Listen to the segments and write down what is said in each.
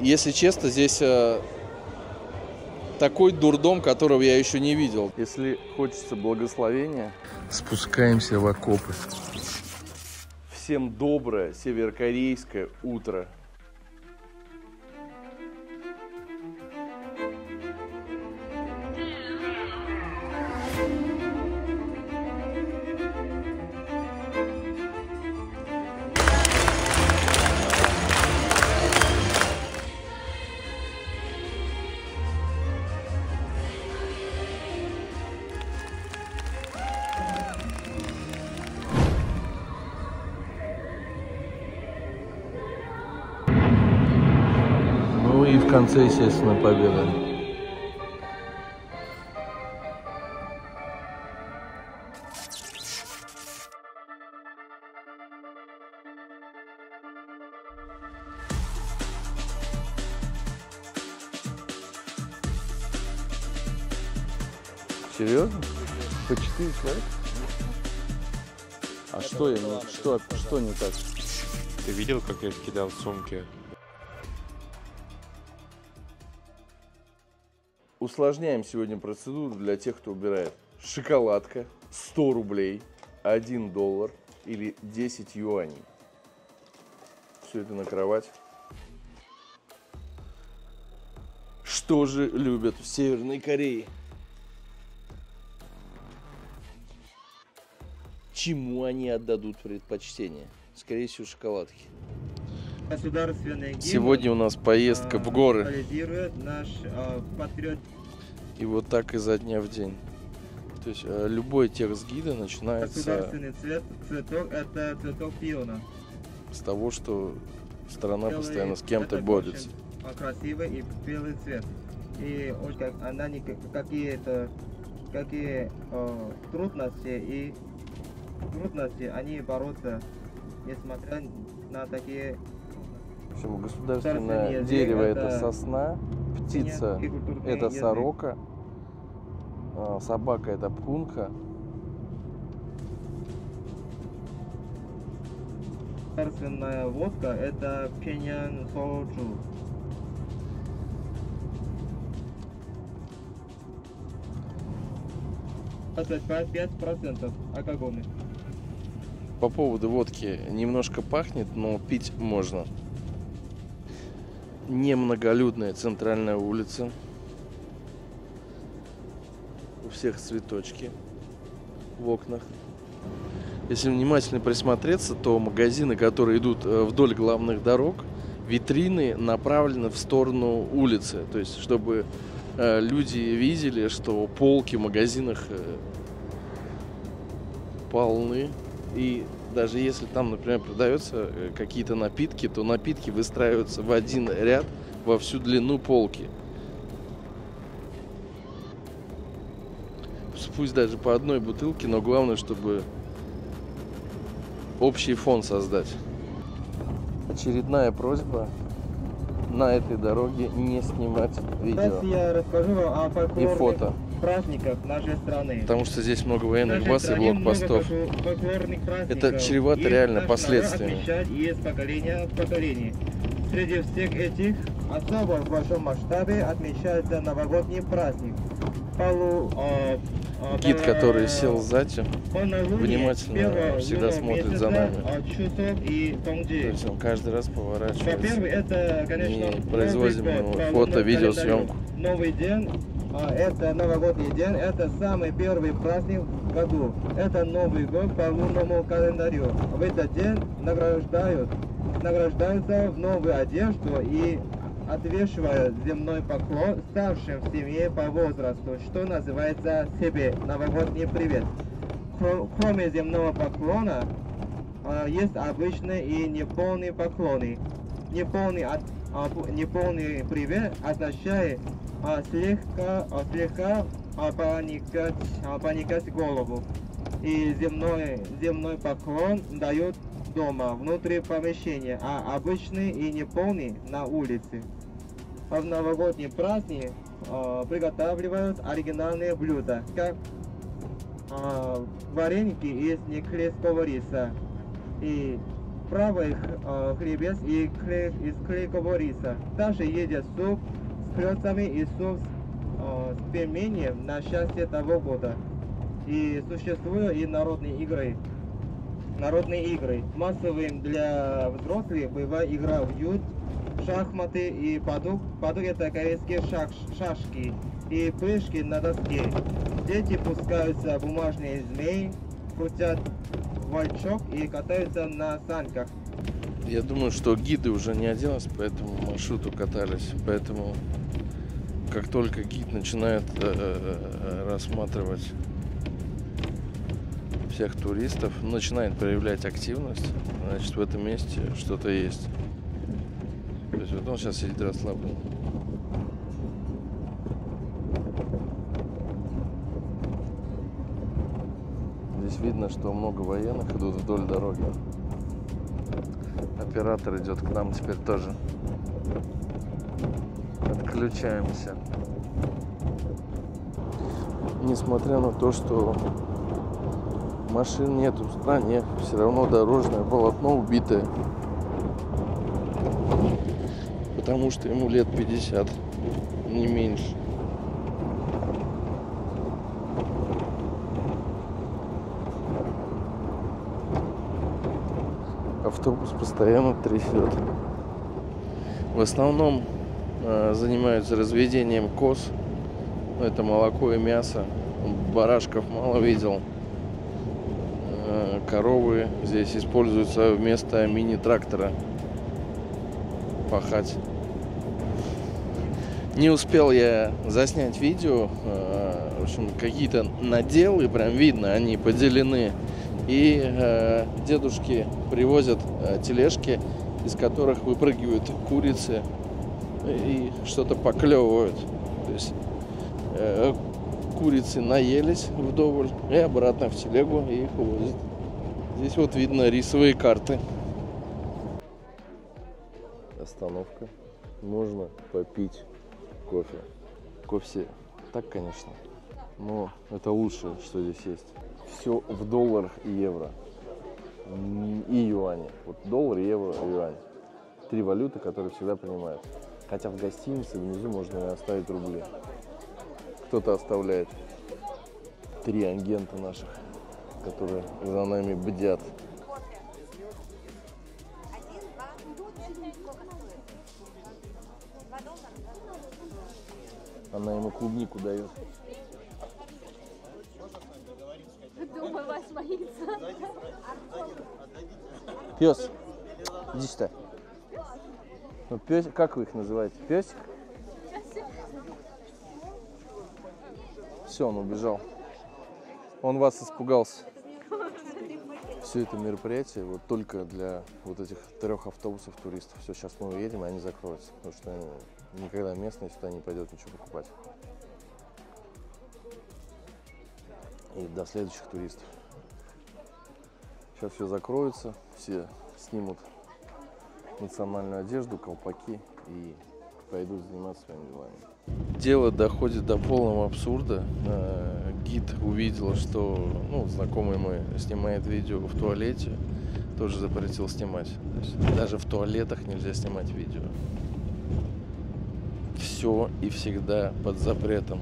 Если честно, здесь такой дурдом, которого я еще не видел. Если хочется благословения, спускаемся в окопы. Всем доброе северокорейское утро. Ну и в конце, естественно, победа. Серьезно? По 4 человека? А что не так? Ты видел, как я кидал сумки? Усложняем сегодня процедуру для тех, кто убирает. Шоколадка, 100 рублей, 1 доллар или 10 юаней. Все это на кровать. Что же любят в Северной Корее? Чему они отдадут предпочтение? Скорее всего, шоколадки. Сегодня у нас поездка в горы. И вот так изо дня в день. То есть любой текст гида начинается это цветок пиона. с того, что страна постоянно с кем-то борется. Красивый и белый цвет. И она какие трудности они борются, несмотря на такие. В общем, государственное дерево это сосна, птица это сорока, собака это пунка. Государственная водка это пеньян соджу. Это 5% алкогольный. По поводу водки немножко пахнет, но пить можно. Немноголюдная центральная улица. У всех цветочки в окнах. Если внимательно присмотреться, то магазины, которые идут вдоль главных дорог, витрины направлены в сторону улицы. То есть, чтобы люди видели, что полки в магазинах полны. И даже если там, например, продаются какие-то напитки, то напитки выстраиваются в один ряд во всю длину полки. Пусть даже по одной бутылке, но главное, чтобы общий фон создать. Очередная просьба на этой дороге не снимать видео. Сейчас я расскажу вам о и фото. праздниках нашей страны. Потому что здесь много военных баз и блокпостов. Это чревато реально последствиями. Отмечать из поколения в поколение. Среди всех этих особо в большом масштабе отмечается новогодний праздник. Гид, который сел сзади, внимательно всегда смотрит за нами. То есть он каждый раз поворачивается. Это, конечно, и производим фото, видеосъемку. Новый день, это новогодний день, это самый первый праздник в году. Это Новый год по лунному календарю. В этот день награждаются в новую одежду и отвешивая земной поклон старшим в семье по возрасту, что называется себе новогодний привет. Кроме земного поклона, есть обычные и неполные поклоны. Неполный привет означает слегка поникать голову. И земной поклон дают дома, внутри помещения, а обычный и неполный на улице. В новогодний праздник приготавливают оригинальные блюда, как вареники из неклейского риса и справа их хлебец из клейкого риса. Также едят суп с клёцами и суп с пельменем на счастье того года. И существуют и народные игры. Массовым для взрослых бывает игра в ют, шахматы и падук. Падук — это корейские шашки и прыжки на доске. Дети пускаются в бумажные змеи, крутят вальчок и катаются на санках. Я думаю, что гиды уже не один раз по этому маршруту катались, поэтому как только гид начинает рассматривать всех туристов, начинает проявлять активность, значит, в этом месте что-то есть. То есть вот он сейчас сидит расслаблен. Здесь видно, что много военных идут вдоль дороги. Оператор идет к нам теперь тоже. Отключаемся. Несмотря на то, что машин нету в стране, все равно дорожное полотно убитое. Потому что ему лет 50, не меньше. Автобус постоянно трясет. В основном занимаются разведением коз. Это молоко и мясо. Барашков мало видел. Коровы здесь используются вместо мини-трактора пахать. Не успел я заснять видео. В общем, какие-то наделы, прям видно, они поделены. И дедушки привозят тележки, из которых выпрыгивают курицы и что-то поклевывают. То есть курицы наелись вдоволь и обратно в телегу и их увозят. Здесь вот видно рисовые карты. Остановка. Можно попить кофе. Кофе так, конечно, но это лучшее, что здесь есть. Все в долларах и евро. И юане. Вот доллар, евро, юань. 3 валюты, которые всегда принимают. Хотя в гостинице внизу можно и оставить рубли. Кто-то оставляет. 3 агента наших, которые за нами бдят. Она ему клубнику дает. Думаю, вас боится. Пес, иди сюда. Ну, пес, как вы их называете? Песик? Все, он убежал. Он вас испугался. Все это мероприятие вот только для вот этих 3 автобусов туристов. Все, сейчас мы уедем, и они закроются. Потому что никогда местные сюда не пойдет ничего покупать. И до следующих туристов. Сейчас все закроется, все снимут национальную одежду, колпаки и пойдут заниматься своими делами. Дело доходит до полного абсурда. Гид увидел, что знакомый мой снимает видео в туалете, тоже запретил снимать. То есть даже в туалетах нельзя снимать видео. Все и всегда под запретом.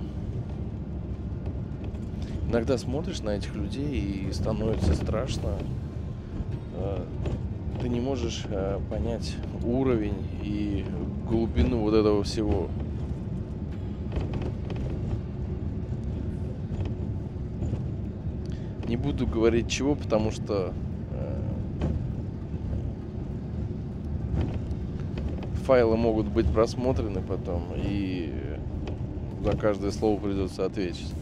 Иногда смотришь на этих людей и становится страшно. Ты не можешь понять уровень и глубину вот этого всего. Не буду говорить чего, потому что файлы могут быть просмотрены потом, и за каждое слово придется ответить.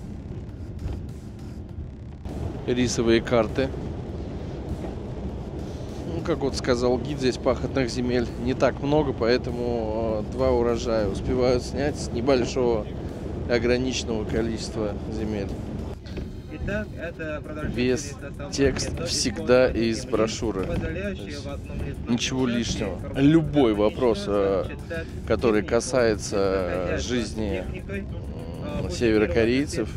Рисовые карты. Как вот сказал гид, здесь пахотных земель не так много, поэтому 2 урожая успевают снять с небольшого ограниченного количества земель. Итак, это Весь текст всегда из брошюры. Ничего лишнего. Любой вопрос, который касается жизни северокорейцев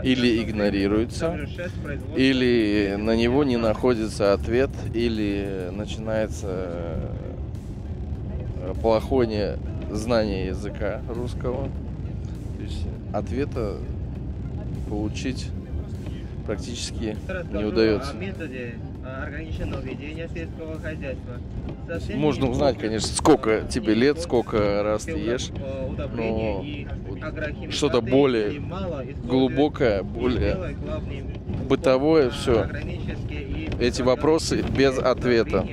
или игнорируется, или на него не находится ответ, или начинается плохое знание языка русского. То есть ответа получить практически не удается. Ограниченного ведения сельского хозяйства. Можно узнать, конечно, сколько тебе лет, сколько раз ты ешь, но что-то более глубокое, более бытовое, все. Эти вопросы без ответа.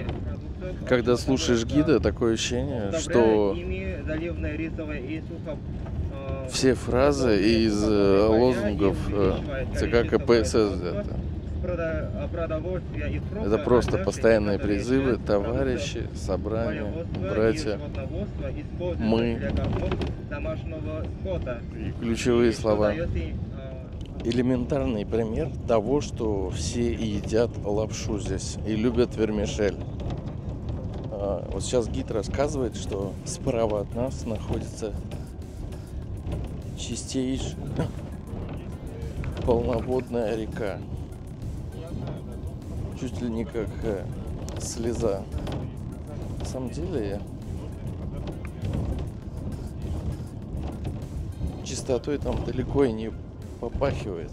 Когда слушаешь гида, такое ощущение, что все фразы из лозунгов ЦК КПСС взяты. Это просто постоянные призывы: товарищи, собрания, братья, мы. И ключевые слова. Элементарный пример того, что все едят лапшу здесь и любят вермишель. Вот сейчас гид рассказывает, что справа от нас находится чистейшая полноводная река. Чуть ли не как слеза. На самом деле чистотой там далеко и не попахивает.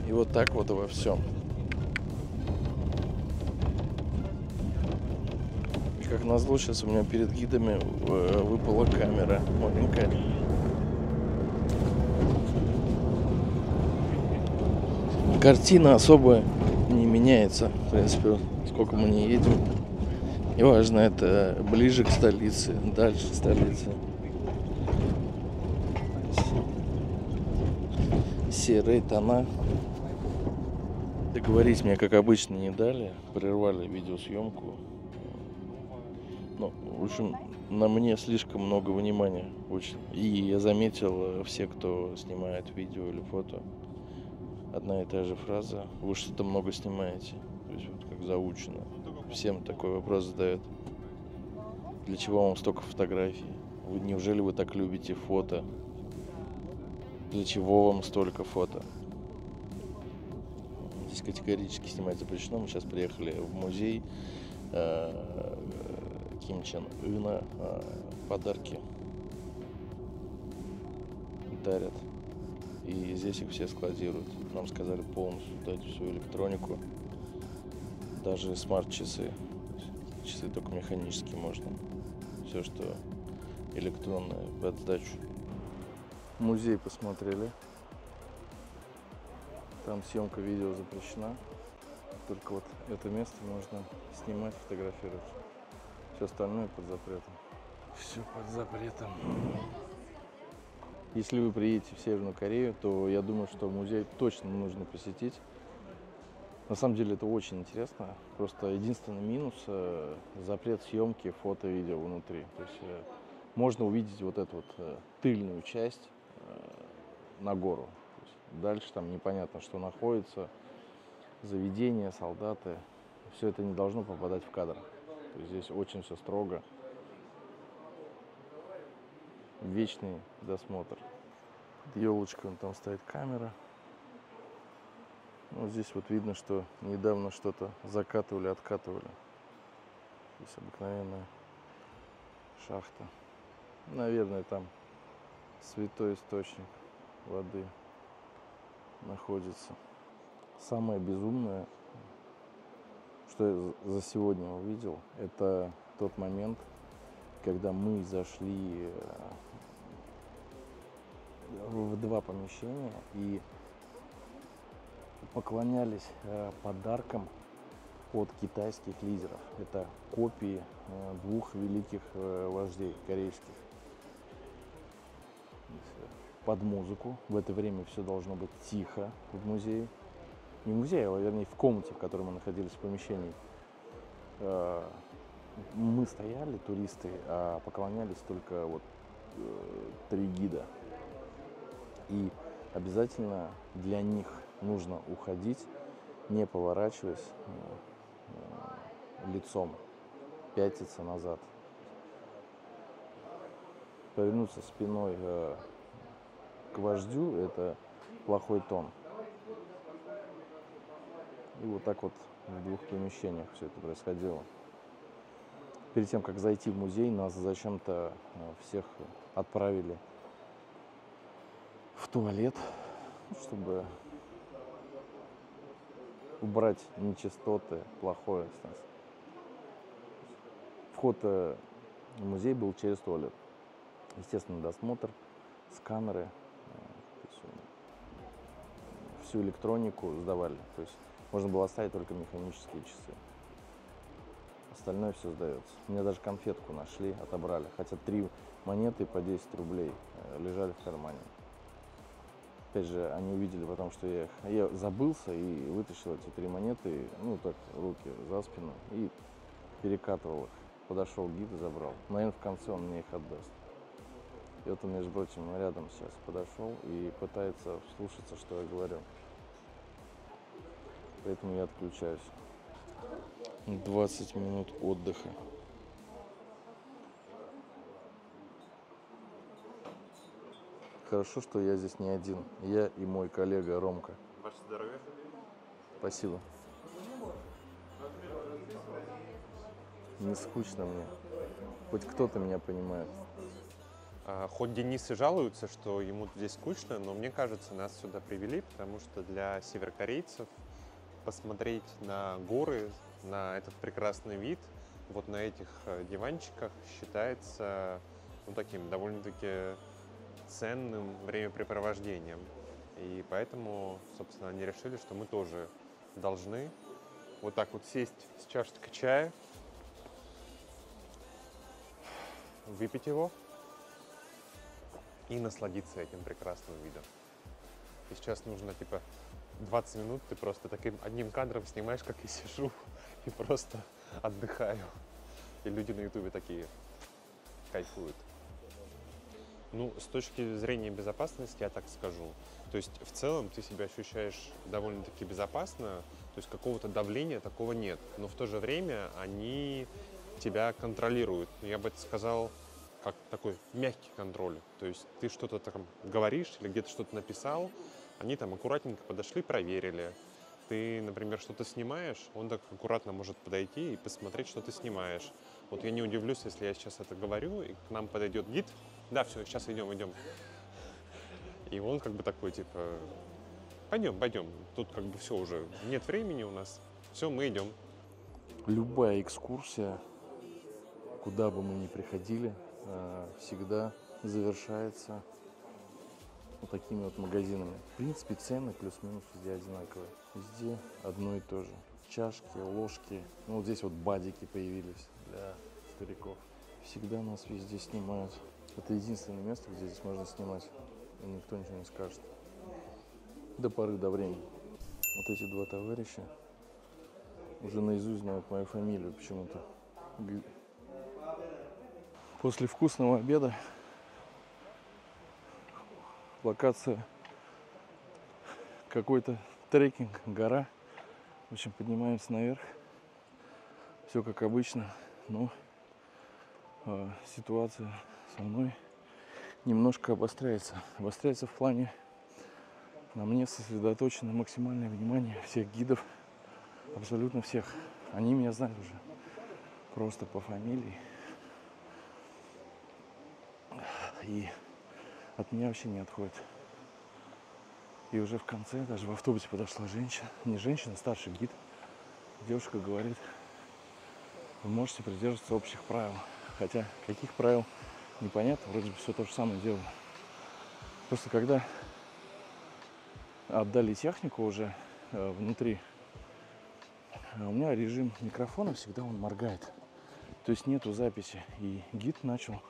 И вот так вот во всем. И как назло, сейчас у меня перед гидами выпала камера маленькая. Картина особо не меняется, в принципе, сколько мы не едем. И важно, это ближе к столице, дальше столицы. Серые тона. Договорить мне, как обычно, не дали. Прервали видеосъемку. Ну, в общем, на мне слишком много внимания. Очень. И я заметил, все, кто снимает видео или фото, одна и та же фраза: вы что-то много снимаете. То есть вот как заучено. Всем такой вопрос задают: для чего вам столько фотографий? Неужели вы так любите фото? Для чего вам столько фото? Здесь категорически снимать запрещено. Мы сейчас приехали в музей Ким Чен Ына. Подарки дарят. И здесь их все складируют. Нам сказали полностью дать всю электронику. Даже смарт-часы. Часы только механические можно. Все, что электронное, под сдачу. Музей посмотрели. Там съемка видео запрещена. Только вот это место можно снимать, фотографировать. Все остальное под запретом. Все под запретом. Если вы приедете в Северную Корею, то я думаю, что музей точно нужно посетить. На самом деле это очень интересно. Просто единственный минус – запрет съемки фото, видео внутри. То есть можно увидеть вот эту вот тыльную часть на гору. Дальше там непонятно, что находится. Заведения, солдаты. Все это не должно попадать в кадр. То есть здесь очень все строго. Вечный досмотр. Под елочкой там стоит камера. Вот здесь вот видно, что недавно что-то закатывали, откатывали. Здесь обыкновенная шахта. Наверное, там святой источник воды находится. Самое безумное, что я за сегодня увидел, это тот момент, когда мы зашли в два помещения и поклонялись подаркам от китайских лидеров. Это копии двух великих вождей корейских. Под музыку. В это время все должно быть тихо в музее. Не в музее, а вернее в комнате, в которой мы находились, в помещении. Мы стояли, туристы, а поклонялись только вот 3 гида. И обязательно для них нужно уходить, не поворачиваясь лицом, пятиться назад. Повернуться спиной к вождю – это плохой тон. И вот так вот в двух помещениях все это происходило. Перед тем, как зайти в музей, нас зачем-то всех отправили в туалет, чтобы убрать нечистоты, плохое с нас. Вход в музей был через туалет. Естественно, досмотр, сканеры, то есть всю электронику сдавали. То есть можно было оставить только механические часы. Остальное все сдается. Мне даже конфетку нашли, отобрали. Хотя 3 монеты по 10 рублей лежали в кармане. Опять же, они увидели, потому что я забылся и вытащил эти 3 монеты, ну так, руки за спину и перекатывал их. Подошел гид и забрал. Наверное, в конце он мне их отдаст. И вот он, между прочим, рядом сейчас подошел и пытается вслушаться, что я говорю. Поэтому я отключаюсь. 20 минут отдыха. Хорошо, что я здесь не один. Я и мой коллега Ромка. Ваше здоровье. Спасибо. Не скучно мне. Хоть кто-то меня понимает. Хоть Денис и жалуется, что ему здесь скучно, но мне кажется, нас сюда привели, потому что для северокорейцев посмотреть на горы, на этот прекрасный вид, вот на этих диванчиках считается таким довольно-таки ценным времяпрепровождением. И поэтому, собственно, они решили, что мы тоже должны вот так вот сесть с чашечкой чая, выпить его и насладиться этим прекрасным видом. И сейчас нужно, 20 минут ты просто таким одним кадром снимаешь, как я сижу и просто отдыхаю. И люди на ютубе такие кайфуют. Ну, с точки зрения безопасности, я так скажу. То есть, в целом, ты себя ощущаешь довольно-таки безопасно, то есть, какого-то давления такого нет. Но в то же время они тебя контролируют. Я бы это сказал, как такой мягкий контроль. То есть, ты что-то там говоришь или где-то что-то написал, они там аккуратненько подошли, проверили. Ты, например, что-то снимаешь, он так аккуратно может подойти и посмотреть, что ты снимаешь. Вот я не удивлюсь, если я сейчас это говорю, и к нам подойдет гид. Да, все, сейчас идем. И он такой, пойдем. Тут все уже, нет времени у нас. Все, мы идем. Любая экскурсия, куда бы мы ни приходили, всегда завершается вот такими вот магазинами. В принципе, цены плюс-минус везде одинаковые. Везде одно и то же. Чашки, ложки. Ну, вот здесь вот бадики появились для стариков. Всегда нас везде снимают. Это единственное место, где здесь можно снимать. И никто ничего не скажет. До поры до времени. Вот эти 2 товарища уже наизусть знают мою фамилию почему-то. После вкусного обеда локация какой-то трекинг, гора. В общем, поднимаемся наверх. Все как обычно, но ситуация со мной немножко обостряется. Обостряется в плане, на мне сосредоточено максимальное внимание всех гидов, абсолютно всех. Они меня знают уже просто по фамилии. И от меня вообще не отходит. И уже в конце, даже в автобусе подошла женщина, не женщина, старший гид. Девушка говорит: вы можете придерживаться общих правил. Хотя каких правил непонятно, вроде бы все то же самое делаю. Просто когда отдали технику уже внутри, у меня режим микрофона всегда он моргает. То есть нету записи. И гид начал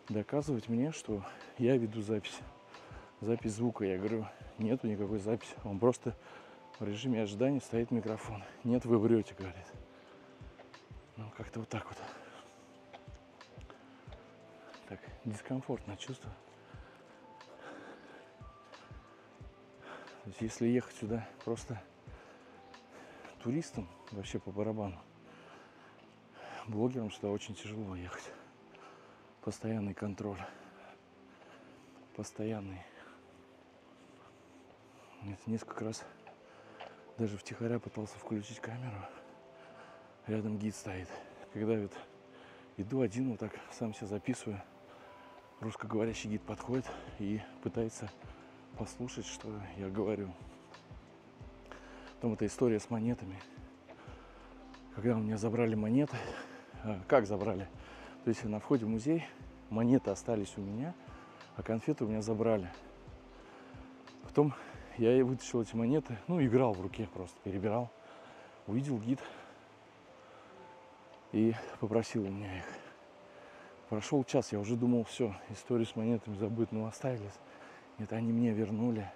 доказывать мне, что я веду запись. Запись звука. Я говорю, нету никакой записи. Он просто в режиме ожидания стоит микрофон. Нет, вы врете, говорит. Ну, как-то вот так вот. Так, дискомфортное чувство. То есть, если ехать сюда просто туристам, вообще по барабану. Блогерам сюда очень тяжело ехать. Постоянный контроль. постоянный. Несколько раз даже втихаря пытался включить камеру. Рядом гид стоит. Когда вот иду один, вот так сам себя записываю, русскоговорящий гид подходит и пытается послушать, что я говорю. Потом эта история с монетами. Когда у меня забрали монеты, как забрали? То есть на входе в музей монеты остались у меня, а конфеты у меня забрали. Потом я вытащил эти монеты, ну, играл в руке просто, перебирал. Увидел гид и попросил у меня их. Прошел час, я уже думал, все, историю с монетами забыть, но остались. Нет, они мне вернули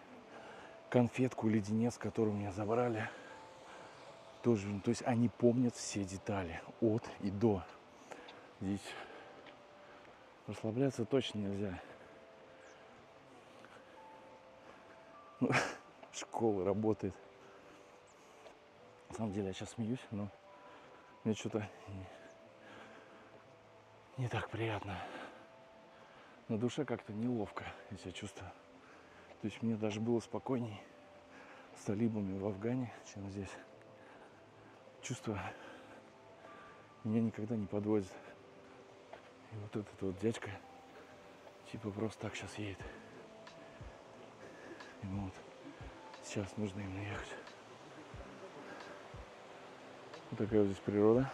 конфетку, леденец, который у меня забрали. Тоже, то есть они помнят все детали от и до. Здесь расслабляться точно нельзя. Ну, школа работает. На самом деле я сейчас смеюсь, но мне что-то не так приятно. На душе как-то неловко я себя чувствую. То есть мне даже было спокойней с талибами в Афгане, чем здесь. Чувство меня никогда не подводит. И вот этот вот дядька типа просто так сейчас едет. Ему вот сейчас нужно им наехать. Вот такая вот здесь природа.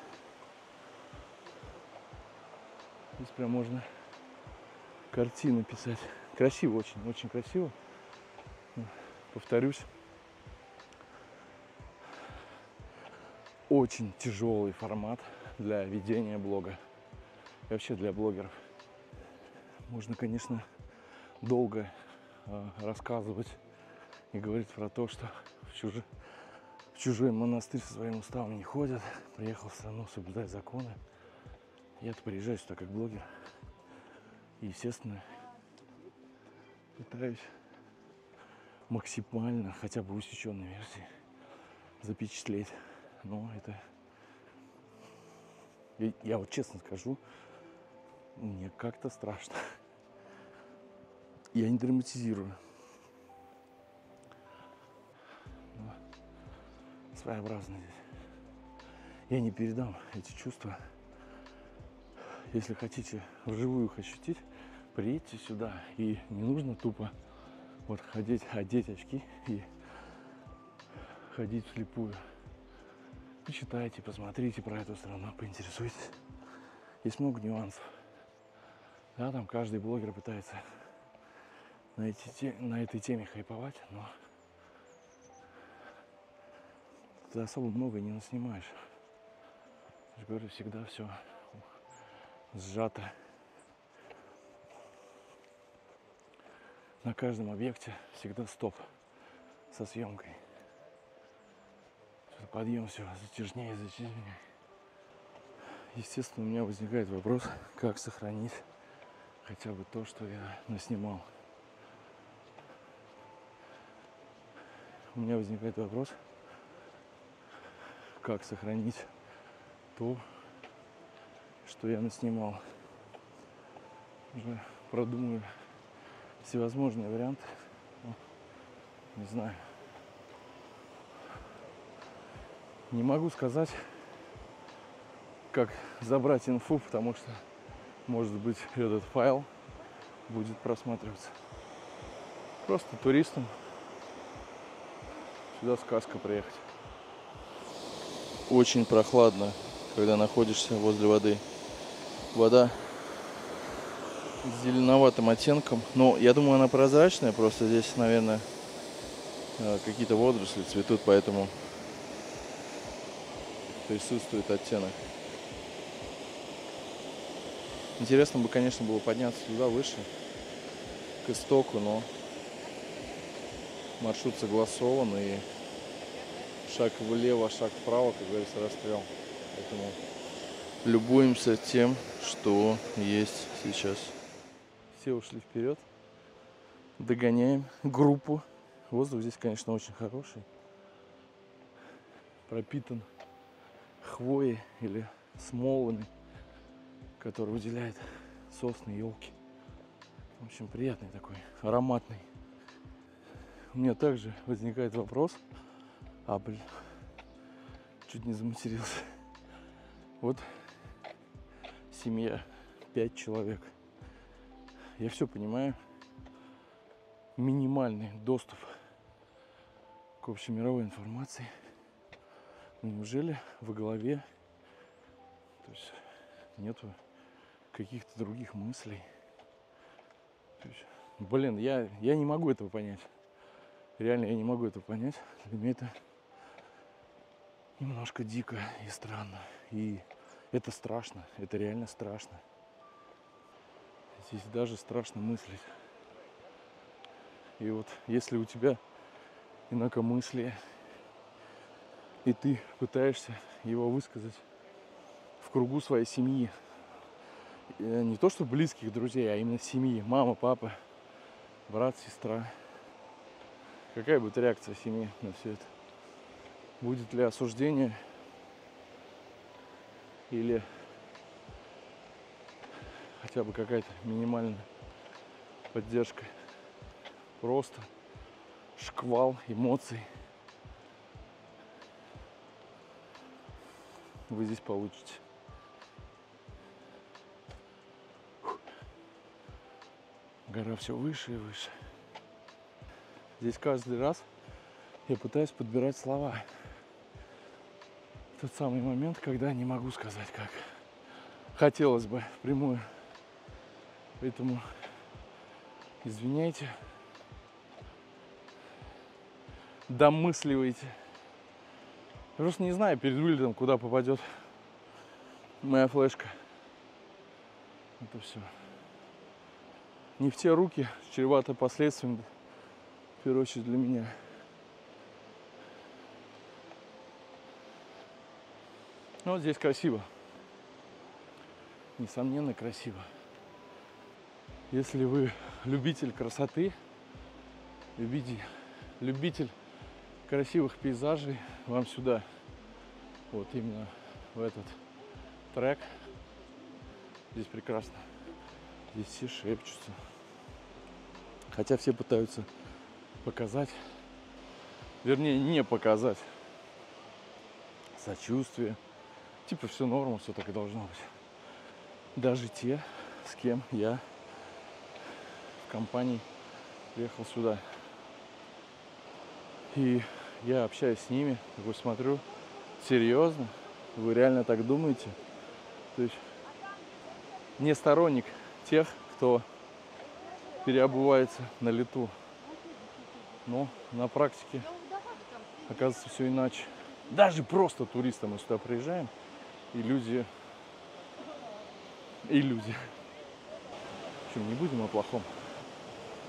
Здесь прям можно картины писать. Красиво очень, очень красиво. Повторюсь. Очень тяжелый формат для ведения блога. И вообще для блогеров. Можно, конечно, долго рассказывать и говорить про то, что в чужой монастырь со своим уставом не ходят. Приехал в страну соблюдать законы. Я-то приезжаю сюда как блогер. И, естественно, пытаюсь максимально, хотя бы в усеченной версии, запечатлеть. Но это... Я вот честно скажу, мне как-то страшно. Я не драматизирую. Но своеобразно здесь. Я не передам эти чувства. Если хотите вживую их ощутить, приедьте сюда. И не нужно тупо вот одеть очки и ходить вслепую. Почитайте, посмотрите про эту страну, поинтересуйтесь. Есть много нюансов. Да, там каждый блогер пытается на этой теме хайповать, но ты особо много не наснимаешь. Я же говорю, всегда все сжато. На каждом объекте всегда стоп со съемкой. Подъем все затяжнее. Естественно, у меня возникает вопрос, как сохранить хотя бы то, что я наснимал. У меня возникает вопрос, как сохранить то, что я наснимал. Уже продумаю всевозможные варианты. Не знаю. Не могу сказать, как забрать инфу, потому что, может быть, этот файл будет просматриваться. Просто туристам сюда сказка приехать. Очень прохладно, когда находишься возле воды. Вода с зеленоватым оттенком. Но я думаю, она прозрачная, просто здесь, наверное, какие-то водоросли цветут, поэтому присутствует оттенок. Интересно бы, конечно, было подняться туда выше, к истоку, но маршрут согласован, и шаг влево, шаг вправо, как говорится, расстрел. Поэтому любуемся тем, что есть сейчас. Все ушли вперед, догоняем группу. Воздух здесь, конечно, очень хороший, пропитан хвоей или смолами, которые выделяют сосны, елки. В общем, приятный такой, ароматный. У меня также возникает вопрос. Блин, чуть не заматерился. Вот семья, 5 человек. Я все понимаю. Минимальный доступ к общемировой информации. Неужели в голове, то есть, нету каких-то других мыслей? То есть, блин, я не могу этого понять. Реально, я не могу этого понять. Для меня это немножко дико и странно. И это страшно. Это реально страшно. Здесь даже страшно мыслить. И вот если у тебя инакомыслие, и ты пытаешься его высказать в кругу своей семьи, не то что близких друзей, а именно семьи, мама, папа, брат, сестра, какая будет реакция семьи на все это? Будет ли осуждение или хотя бы какая-то минимальная поддержка? Просто шквал эмоций вы здесь получите. Гора все выше и выше. Здесь каждый раз я пытаюсь подбирать слова. Тот самый момент, когда не могу сказать, как хотелось бы впрямую. Поэтому извиняйте, домысливайте. Я просто не знаю перед вылетом, куда попадет моя флешка. Это все. Не в те руки, чревато последствиями, в первую очередь для меня. Но вот здесь красиво. Несомненно, красиво. Если вы любитель красоты, любитель красивых пейзажей, вам сюда. Вот именно в этот трек. Здесь прекрасно. Здесь все шепчутся. Хотя все пытаются показать, вернее, не показать сочувствие. Типа все норма, все так и должно быть. Даже те, с кем я в компании приехал сюда. И я общаюсь с ними, такой смотрю, серьезно, вы реально так думаете? То есть не сторонник тех, кто переобувается на лету. Но на практике оказывается все иначе. Даже просто туристы мы сюда приезжаем, иллюзия. В общем, не будем о плохом.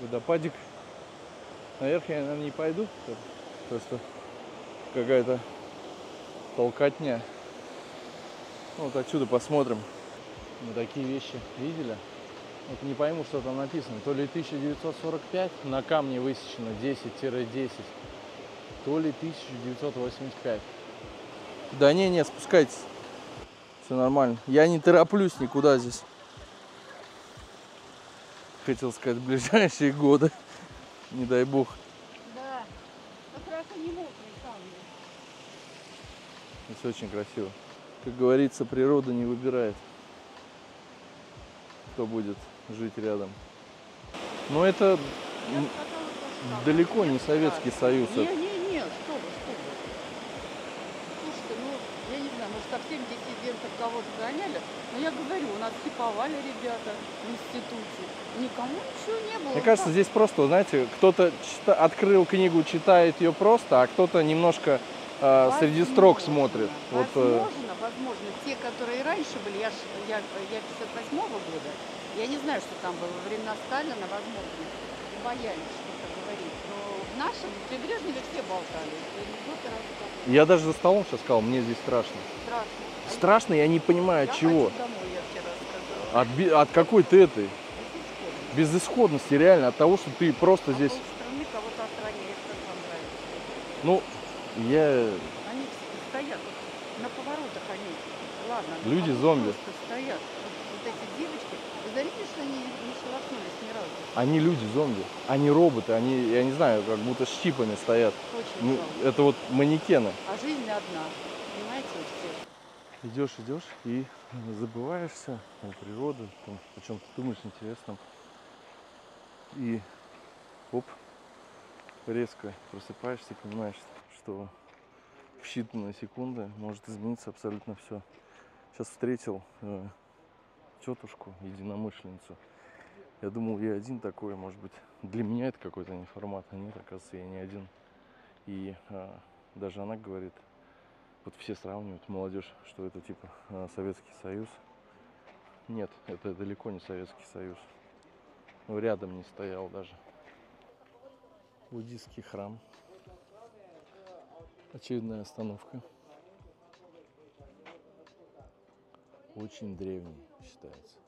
Водопадик. Наверх я, наверное, не пойду. Просто какая-то толкотня. Вот отсюда посмотрим. Мы такие вещи видели. Вот не пойму, что там написано. То ли 1945, на камне высечено 10-10, то ли 1985. Да не, спускайтесь. Все нормально. Я не тороплюсь никуда здесь. Хотел сказать, в ближайшие годы. Не дай бог. Да, как раз и не мокрый камни. Здесь очень красиво. Как говорится, природа не выбирает, кто будет жить рядом. Но это далеко не Советский Союз. Не, что вы. Слушайте, я не знаю, может, совсем диссидентов кого-то гоняли, но я говорю, у нас типовали ребята в институте, никому ничего не было. Мне кажется, здесь просто, знаете, кто-то открыл книгу, читает ее просто, а кто-то немножко среди строк смотрит. Возможно, те, которые раньше были, я 58-го года, я не знаю, что там было во времена Сталина, возможно, боялись что-то говорить. Но в нашем прибрежнике все болтали. Я даже за столом сейчас сказал, мне здесь страшно. Страшно, я не понимаю, от чего. Домой, я вчера сказала. От какой-то этой безысходности, реально, от того, что ты просто здесь. Страны кого-то охраняешь, как вам нравится. Ну, Они стоят на поворотах, они. Ладно. Люди-зомби. Просто стоят. Вот эти девочки, вы заметили, что они не шелохнулись ни разу? Они люди, зомби. Они роботы, они, я не знаю, как будто с чипами стоят. Очень Ну, жалко. это вот манекены. А жизнь одна, понимаете, у всех. Идешь и забываешься о природе, о чем ты думаешь интересном. И оп, резко просыпаешься и понимаешь, что в считанные секунды может измениться абсолютно все. Сейчас встретил тетушку, единомышленницу. Я думал, я один такой, может быть, для меня это какой-то неформат, а нет, оказывается, я не один. И даже она говорит, вот все сравнивают, молодежь, что это типа Советский Союз. Нет, это далеко не Советский Союз. Ну, рядом не стоял даже. Буддийский храм. Очередная остановка. Очень древний считается.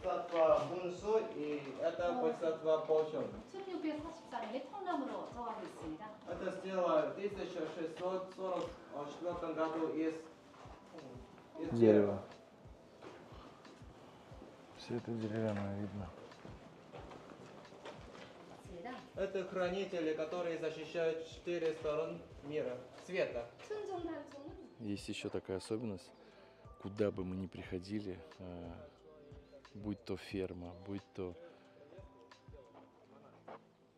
Бодхисаттва 문수 и это Бодхисаттва Пошон. 1644년에 청남으로 정하고 있습니다. Это сделано в 1644 году из Дерево. Все это деревянное видно. 맞습니다. Это хранители, которые защищают 4 стороны мира, света. 순종단총은 Есть еще такая особенность, куда бы мы ни приходили, будь то ферма, будь то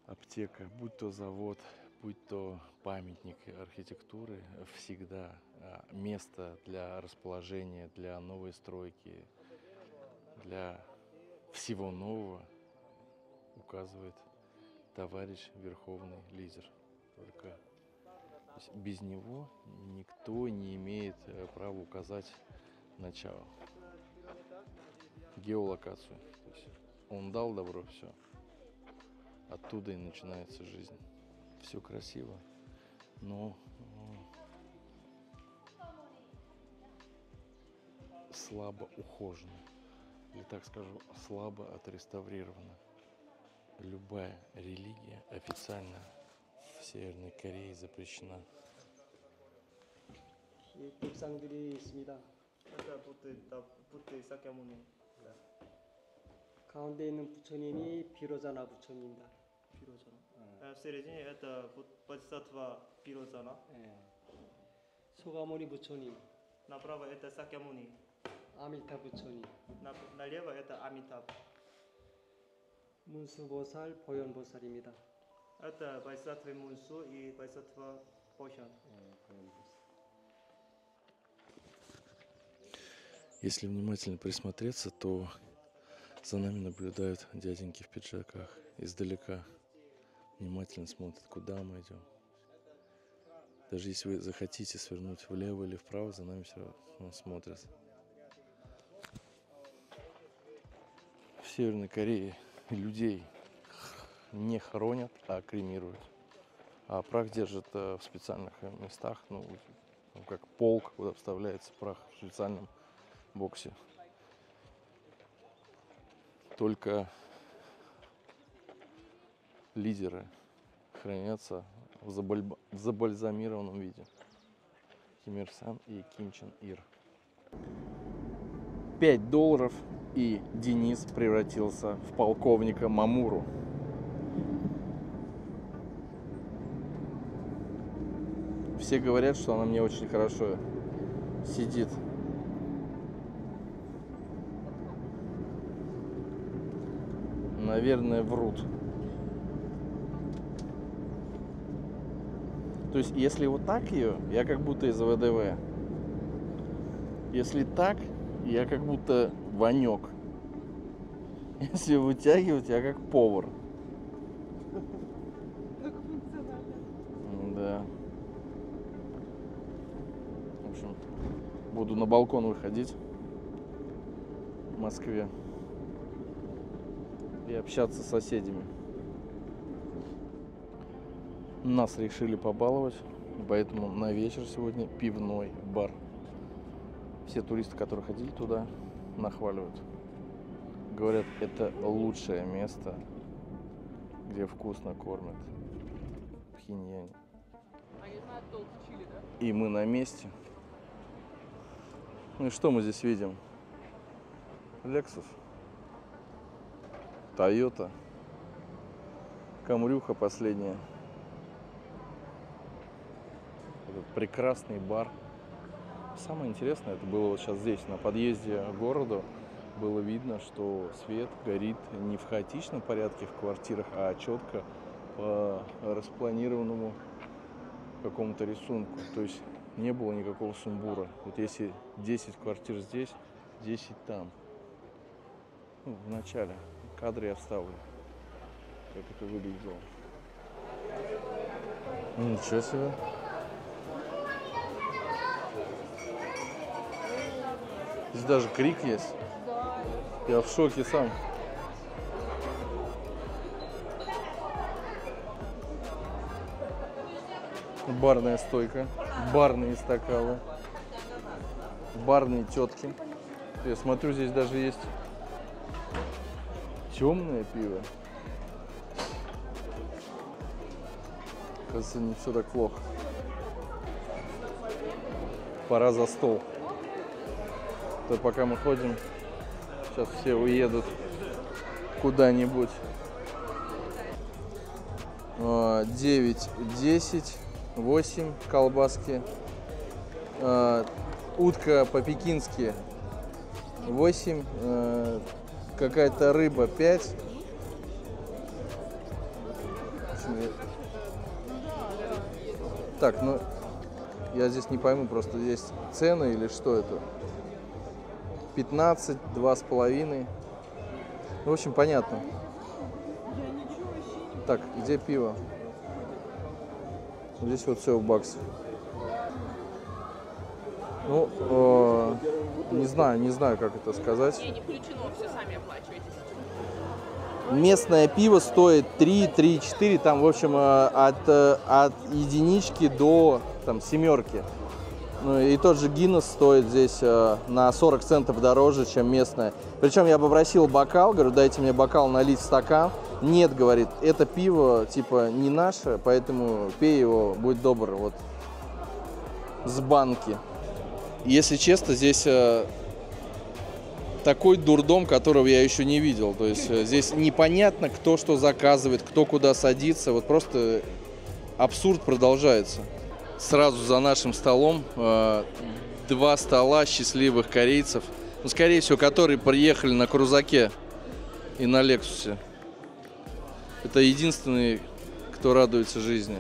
аптека, будь то завод, будь то памятник архитектуры, всегда место для расположения, для новой стройки, для всего нового указывает товарищ верховный лидер. Только то есть без него никто не имеет права указать начало. Геолокацию. То есть он дал добро, все. Оттуда и начинается жизнь. Все красиво, но слабо ухожено. Или так скажу, слабо отреставрировано. Любая религия официально в Северной Корее запрещена. 이 벽상들이 있습니다. Это Будда Сакьямуни. 가운데 있는 부처님이 비로자나 부처님입니다. 비로자나. В середине это Бодхисаттва Пирозана. 소가모니 부처님, Направо это Сакьямуни. 아미타 부처님, Налево это Амитаб. 문수보살, 보현보살입니다. Это Бодхисаттва Мунсу и Бодхисаттва Пошон. Если внимательно присмотреться, то за нами наблюдают дяденьки в пиджаках издалека. Внимательно смотрят, куда мы идем. Даже если вы захотите свернуть влево или вправо, за нами все равно смотрят. В Северной Корее людей не хоронят, а кремируют. А прах держат в специальных местах, ну, как полк, куда вставляется прах в специальном боксе. Только лидеры хранятся в забальзамированном виде. Ким Ир Сен и Ким Чен Ир. $5, и Денис превратился в полковника Мамуру. Все говорят, что она мне очень хорошо сидит. Наверное, врут. То есть, если вот так ее, я как будто из ВДВ. Если так, я как будто Ванек. Если вытягивать, я как повар. Да. В общем, буду на балкон выходить в Москве и общаться с соседями. Нас решили побаловать, поэтому на вечер сегодня пивной бар. Все туристы, которые ходили туда, нахваливают. Говорят, это лучшее место, где вкусно кормят в Пхеньяне. И мы на месте. Ну и что мы здесь видим? Lexus, Toyota, Камрюха последняя. Этот прекрасный бар. Самое интересное, это было вот сейчас здесь, на подъезде к городу. Было видно, что свет горит не в хаотичном порядке в квартирах, а четко по распланированному какому-то рисунку. То есть не было никакого сумбура. Вот если 10 квартир здесь, 10 там. Ну, в начале. В кадре я вставлю, как это выглядело. Ничего себе. Здесь даже крик есть. Я в шоке сам. Барная стойка, барные стаканы, барные тетки. Я смотрю, здесь даже есть темное пиво. Кажется, не все так плохо. Пора за стол. То пока мы ходим, сейчас все уедут куда-нибудь. 9, 10, 8 колбаски. Утка по-пекински 8. Какая-то рыба 5. Так, ну я здесь не пойму, просто есть цены или что это? 15, 2,5. Ну, в общем, понятно. Так, где пиво? Здесь вот все в баксах. Ну, не знаю, как это сказать. Не включено, все сами оплачиваете. Местное пиво стоит 3-4, там, в общем, от единички до там, семерки. Ну, и тот же Гиннес стоит здесь на 40 центов дороже, чем местное. Причем я попросил бокал, говорю, дайте мне бокал налить в стакан. Нет, говорит, это пиво типа не наше, поэтому пей его, будь добр, вот с банки. Если честно, здесь такой дурдом, которого я еще не видел. То есть здесь непонятно, кто что заказывает, кто куда садится. Вот просто абсурд продолжается. Сразу за нашим столом 2 стола счастливых корейцев, ну, скорее всего, которые приехали на крузаке и на Лексусе. Это единственные, кто радуется жизни.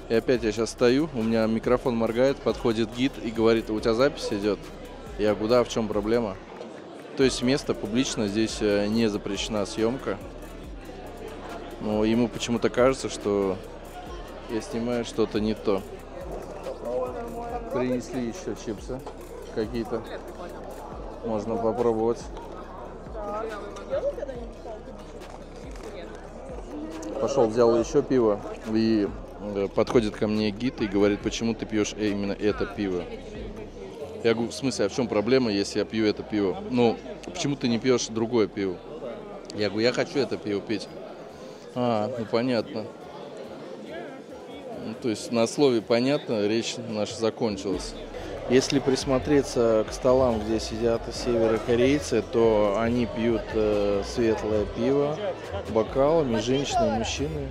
И опять я сейчас стою, у меня микрофон моргает, подходит гид и говорит: у тебя запись идет? Я говорю: да, в чем проблема? То есть место публично, здесь не запрещена съемка. Но ему почему-то кажется, что я снимаю что-то не то. Принесли еще чипсы какие-то. Можно попробовать. Пошел, взял еще пиво. И подходит ко мне гид и говорит: почему ты пьешь именно это пиво? Я говорю: в смысле, а в чем проблема, если я пью это пиво? Ну, почему ты не пьешь другое пиво? Я говорю: я хочу это пиво пить. А, ну понятно. Ну, то есть на слове понятно, речь наша закончилась. Если присмотреться к столам, где сидят северокорейцы, то они пьют светлое пиво бокалами, женщины и мужчины.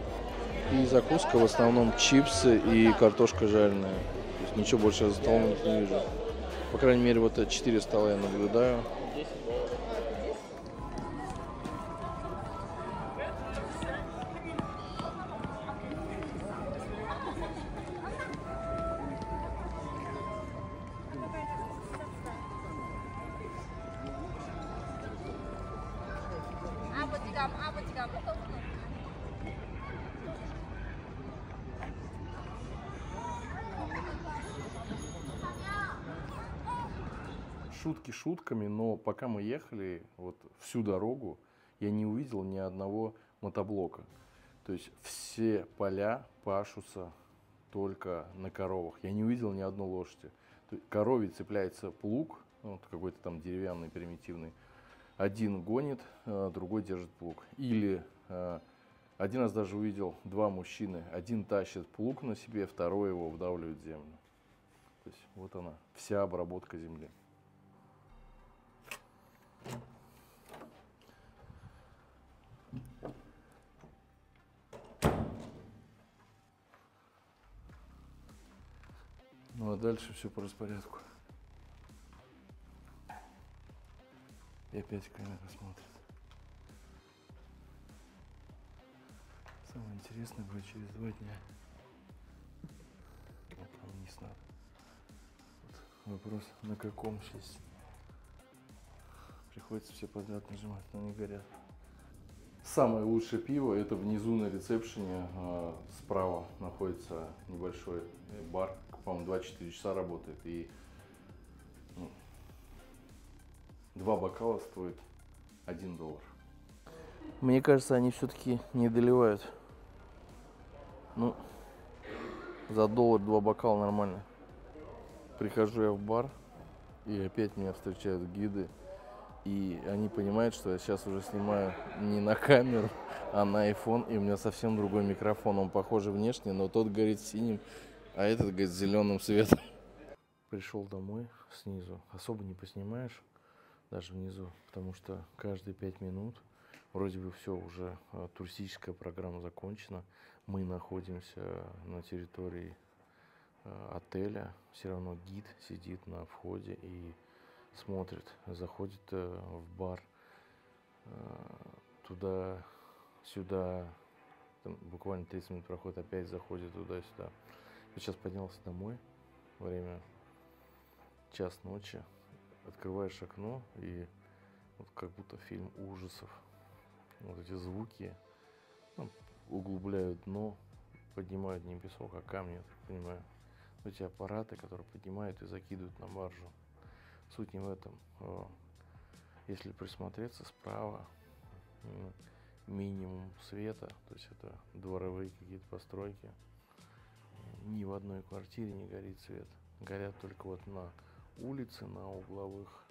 И закуска в основном чипсы и картошка жареная. То есть ничего больше за столом не вижу. По крайней мере, вот 4 стола я наблюдаю. Шутки шутками, но пока мы ехали вот всю дорогу, я не увидел ни одного мотоблока. То есть все поля пашутся только на коровах. Я не увидел ни одной лошади. К корове цепляется плуг, вот какой-то там деревянный, примитивный. Один гонит, другой держит плуг. Или один раз даже увидел 2 мужчины. Один тащит плуг на себе, второй его вдавливает в землю. То есть вот она, вся обработка земли. дальше все по распорядку. И опять камера смотрит. Самое интересное будет через 2 дня. Вот там вниз надо. Вот вопрос, на каком сейчас. Приходится все подряд нажимать, но не горят. Самое лучшее пиво — это внизу на ресепшене, справа находится небольшой бар, по-моему, 24 часа работает, и 2 бокала стоит $1. Мне кажется, они все-таки не доливают. Ну, за $1 2 бокала нормально. Прихожу я в бар, и опять меня встречают гиды. И они понимают, что я сейчас уже снимаю не на камеру, а на iPhone. И у меня совсем другой микрофон. Он похожий внешне, но тот горит синим, а этот горит зеленым цветом. Пришел домой снизу. Особо не поснимаешь, даже внизу, потому что каждые 5 минут вроде бы все, уже туристическая программа закончена. Мы находимся на территории отеля. Все равно гид сидит на входе и смотрит, заходит в бар, туда-сюда, буквально 30 минут проходит, опять заходит туда-сюда. Я сейчас поднялся домой, время 1 ночи, открываешь окно, и вот как будто фильм ужасов. Вот эти звуки углубляют дно, поднимают не песок, а камни, я так понимаю. Эти аппараты, которые поднимают и закидывают на баржу. Суть не в этом. Если присмотреться справа, минимум света, то есть это дворовые какие-то постройки. Ни в одной квартире не горит свет. Горят только вот на улице, на угловых,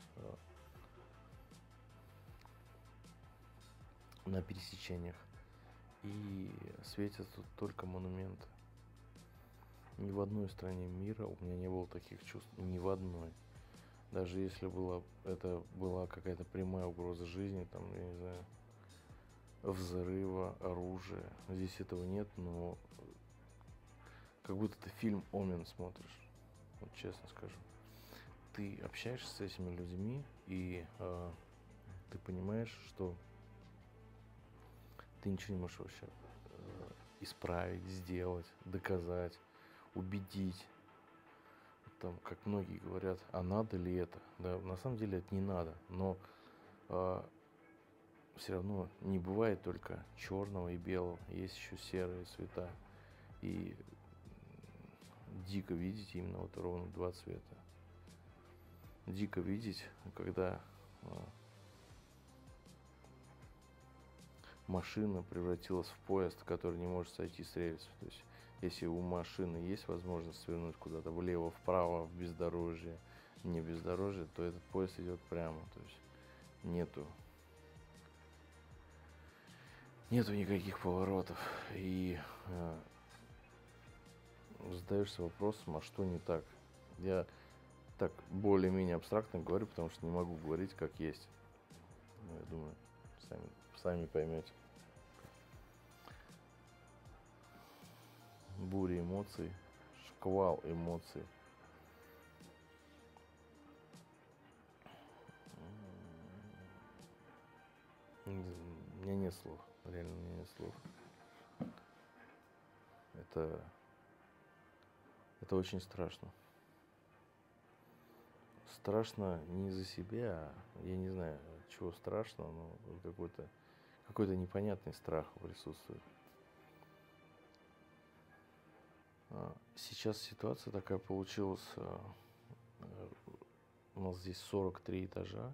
на пересечениях. И светят тут только монументы. Ни в одной стране мира у меня не было таких чувств. Ни в одной. Даже если это была какая-то прямая угроза жизни, там, я не знаю, взрыва, оружия. Здесь этого нет, но как будто ты фильм «Омен» смотришь. Вот честно скажу. Ты общаешься с этими людьми, и ты понимаешь, что ты ничего не можешь вообще исправить, сделать, доказать, убедить. Там, как многие говорят, а надо ли это? Да, на самом деле это не надо, но все равно не бывает только черного и белого, есть еще серые цвета. И дико видеть именно вот ровно 2 цвета. Дико видеть, когда машина превратилась в поезд, который не может сойти с рельсов. То есть, если у машины есть возможность свернуть куда-то влево, вправо, в бездорожье, не бездорожье, то этот поезд идет прямо. То есть нету никаких поворотов. И задаешься вопросом, а что не так? Я так более-менее абстрактно говорю, потому что не могу говорить как есть. Но я думаю, сами поймете. Буря эмоций, шквал эмоций. У меня нет слов, реально у меня нет слов. Это очень страшно. Страшно не за себя, я не знаю, чего страшно, но какой-то непонятный страх присутствует. Сейчас ситуация такая получилась, у нас здесь 43 этажа,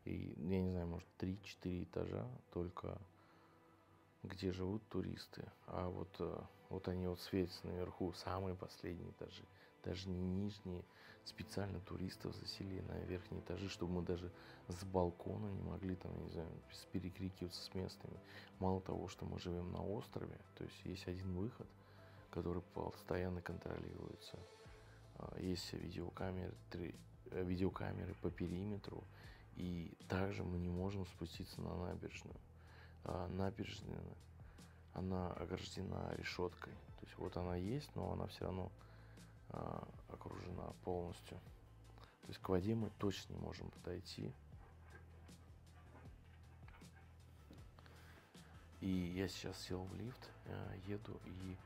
и, я не знаю, может 3-4 этажа только, где живут туристы. А вот они вот светятся наверху, самые последние этажи. Даже не нижние, специально туристов заселили на верхние этажи, чтобы мы даже с балкона не могли там, я не знаю, перекрикиваться с местными. Мало того, что мы живем на острове, то есть есть один выход, который постоянно контролируется. Есть видеокамеры по периметру, и также мы не можем спуститься на набережную. Набережная, она ограждена решеткой. То есть вот она есть, но она все равно окружена полностью. То есть к воде мы точно не можем подойти. И я сейчас сел в лифт, еду, и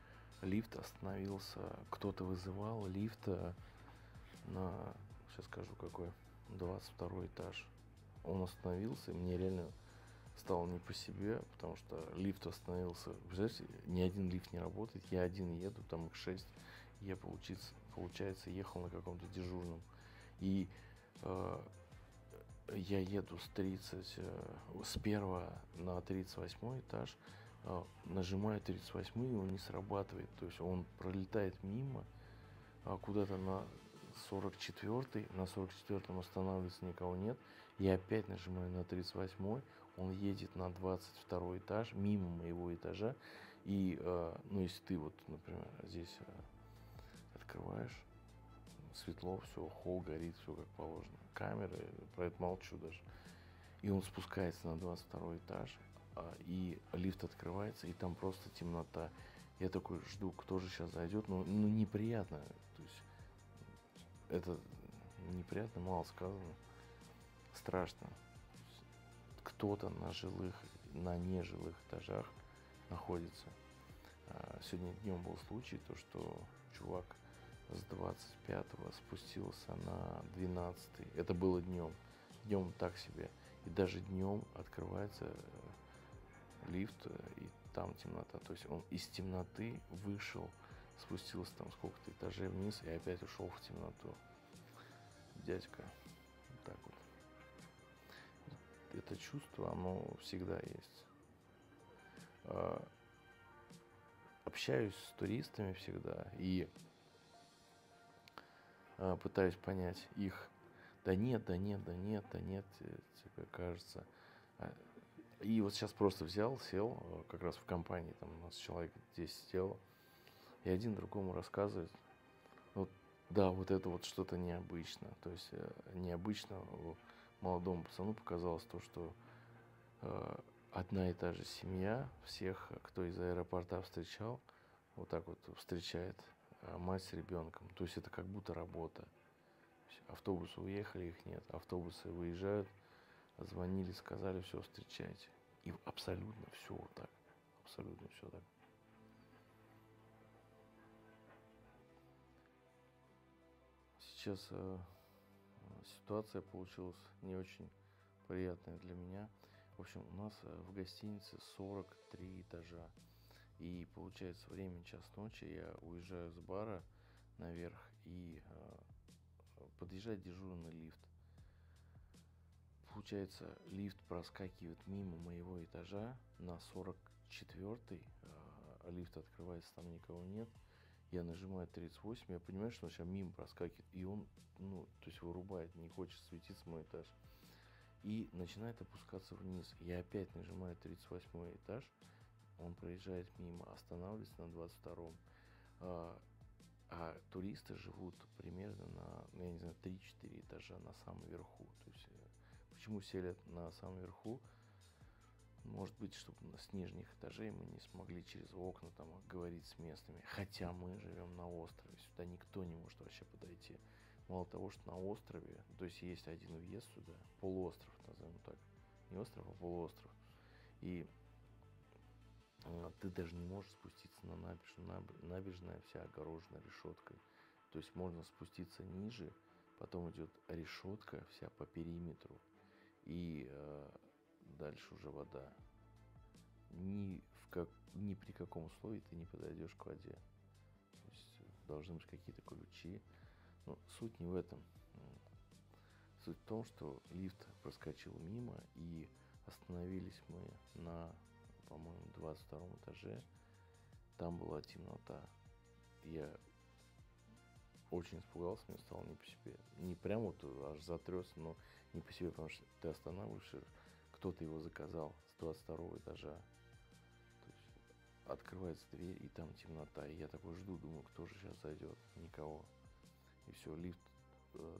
лифт остановился. Кто-то вызывал лифт на, сейчас скажу какой, 22 этаж. Он остановился, и мне реально стало не по себе, потому что лифт остановился. Представляете, ни один лифт не работает, я один еду, там их 6. Я, получается, ехал на каком-то дежурном. И я еду с 1 на 38 этаж, нажимаю 38, и он не срабатывает. То есть он пролетает мимо, куда-то на 44, на 44-м останавливается, никого нет. Я опять нажимаю на 38, он едет на 22 этаж, мимо моего этажа. И, ну, если ты вот, например, здесь открываешь, светло, все, холл горит, все как положено. Камеры, про это молчу даже. И он спускается на 22 этаж, и лифт открывается, и там просто темнота. Я такой жду, кто же сейчас зайдет. Ну неприятно. То есть это неприятно, мало сказано. Страшно. Кто-то на нежилых этажах находится. Сегодня днем был случай, то что чувак с 25-го спустился на 12-й. Это было днем. Днем так себе. И даже днем открывается лифт, и там темнота. То есть он из темноты вышел, спустился там сколько-то этажей вниз и опять ушел в темноту. Дядька. Вот так вот. Это чувство, оно всегда есть. Общаюсь с туристами всегда и пытаюсь понять их. Да нет, тебе кажется. И вот сейчас просто взял, сел, как раз в компании, там у нас человек 10 сел, и один другому рассказывает, вот, да, вот это вот что-то необычно. То есть необычно молодому пацану показалось то, что одна и та же семья, всех, кто из аэропорта встречал, вот так вот встречает мать с ребенком. То есть это как будто работа. Автобусы уехали, их нет. Автобусы выезжают, звонили, сказали, все, встречайте. И абсолютно все вот так. Абсолютно все так. Сейчас ситуация получилась не очень приятная для меня. В общем, у нас в гостинице 43 этажа. И получается, время час ночи, я уезжаю с бара наверх, и подъезжает дежурный лифт. Получается, лифт проскакивает мимо моего этажа на 44-й. Лифт открывается, там никого нет. Я нажимаю 38, я понимаю, что он сейчас мимо проскакивает. И он, ну, то есть вырубает, не хочет светиться мой этаж. И начинает опускаться вниз. Я опять нажимаю 38 этаж. Он проезжает мимо, останавливается на 22-м. А туристы живут примерно на, я не знаю, 3-4 этажа на самом верху. То есть, почему селят на самом верху? Может быть, чтобы с нижних этажей мы не смогли через окна там говорить с местными. Хотя мы живем на острове, сюда никто не может вообще подойти. Мало того, что на острове, то есть есть один въезд сюда, полуостров, назовем так. Не остров, а полуостров. И ты даже не можешь спуститься на набережную. Набережная вся огорожена решеткой. То есть можно спуститься ниже, потом идет решетка вся по периметру. И дальше уже вода. Ни при каком условии ты не подойдешь к воде. То есть должны быть какие-то ключи. Но суть не в этом. Суть в том, что лифт проскочил мимо, и остановились мы на, по-моему, 22 этаже. Там была темнота. Я очень испугался, мне стало не по себе. Не прям вот аж затрясся, но не по себе, потому что ты останавливаешься, кто-то его заказал с 22 этажа. То есть открывается дверь, и там темнота. И я такой жду, думаю, кто же сейчас зайдет? Никого. И все, лифт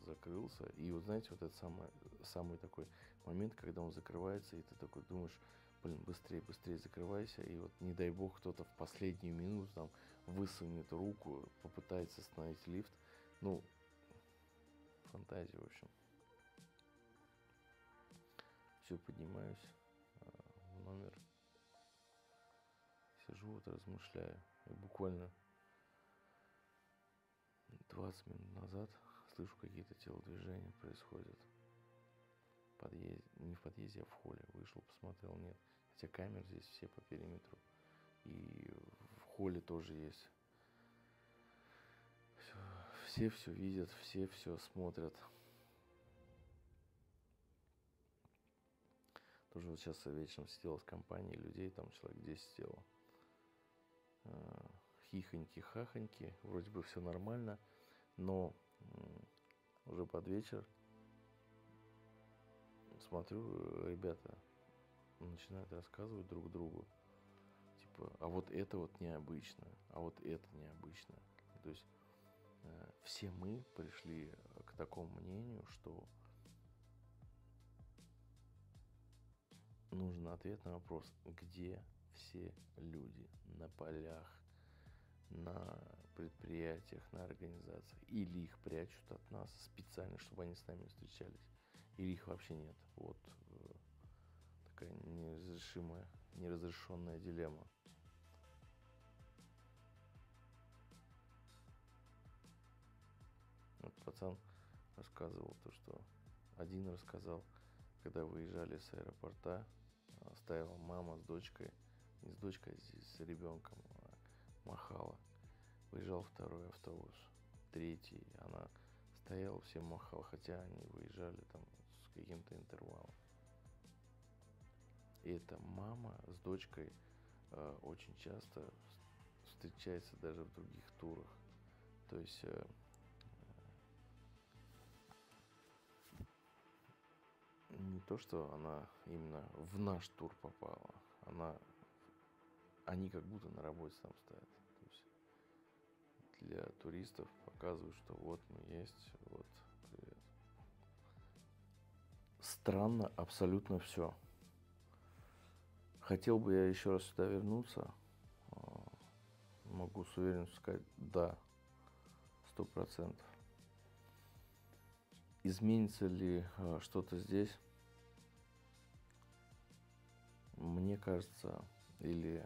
закрылся. И вот знаете, вот этот самый такой момент, когда он закрывается, и ты такой думаешь, блин, быстрее закрывайся. И вот не дай бог кто-то в последнюю минуту там высунет руку, попытается остановить лифт. Ну, фантазия, в общем. Все, поднимаюсь в номер. Сижу, вот размышляю. И буквально 20 минут назад слышу, какие-то телодвижения происходят. Не в подъезде, а в холле. Вышел, посмотрел, нет. Хотя камеры здесь все по периметру. И в холле тоже есть. Все все видят, все все смотрят. Тоже вот сейчас вечером сидел с компанией людей, там человек 10 сидело. Хихоньки-хахоньки, вроде бы все нормально, но уже под вечер смотрю, ребята начинают рассказывать друг другу, типа, а вот это вот необычно, а вот это необычно. То есть все мы пришли к такому мнению, что нужен ответ на вопрос, где все люди на полях, на предприятиях, на организациях. Или их прячут от нас специально, чтобы они с нами встречались, или их вообще нет. Вот такая неразрешенная дилемма. Вот пацан рассказывал то, что один рассказал, когда выезжали с аэропорта, стояла мама с дочкой, не с дочкой, а с ребенком, махала. Выезжал второй автобус, третий, она стояла, всем махала, хотя они выезжали там с каким-то интервалом. И эта мама с дочкой очень часто встречается даже в других турах. То есть не то, что она именно в наш тур попала, они как будто на работе там стоят. То есть для туристов показывают, что вот мы есть, вот, привет. Странно абсолютно все. Хотел бы я еще раз сюда вернуться. Могу с уверенностью сказать, да, 100%. Изменится ли что-то здесь? Мне кажется, или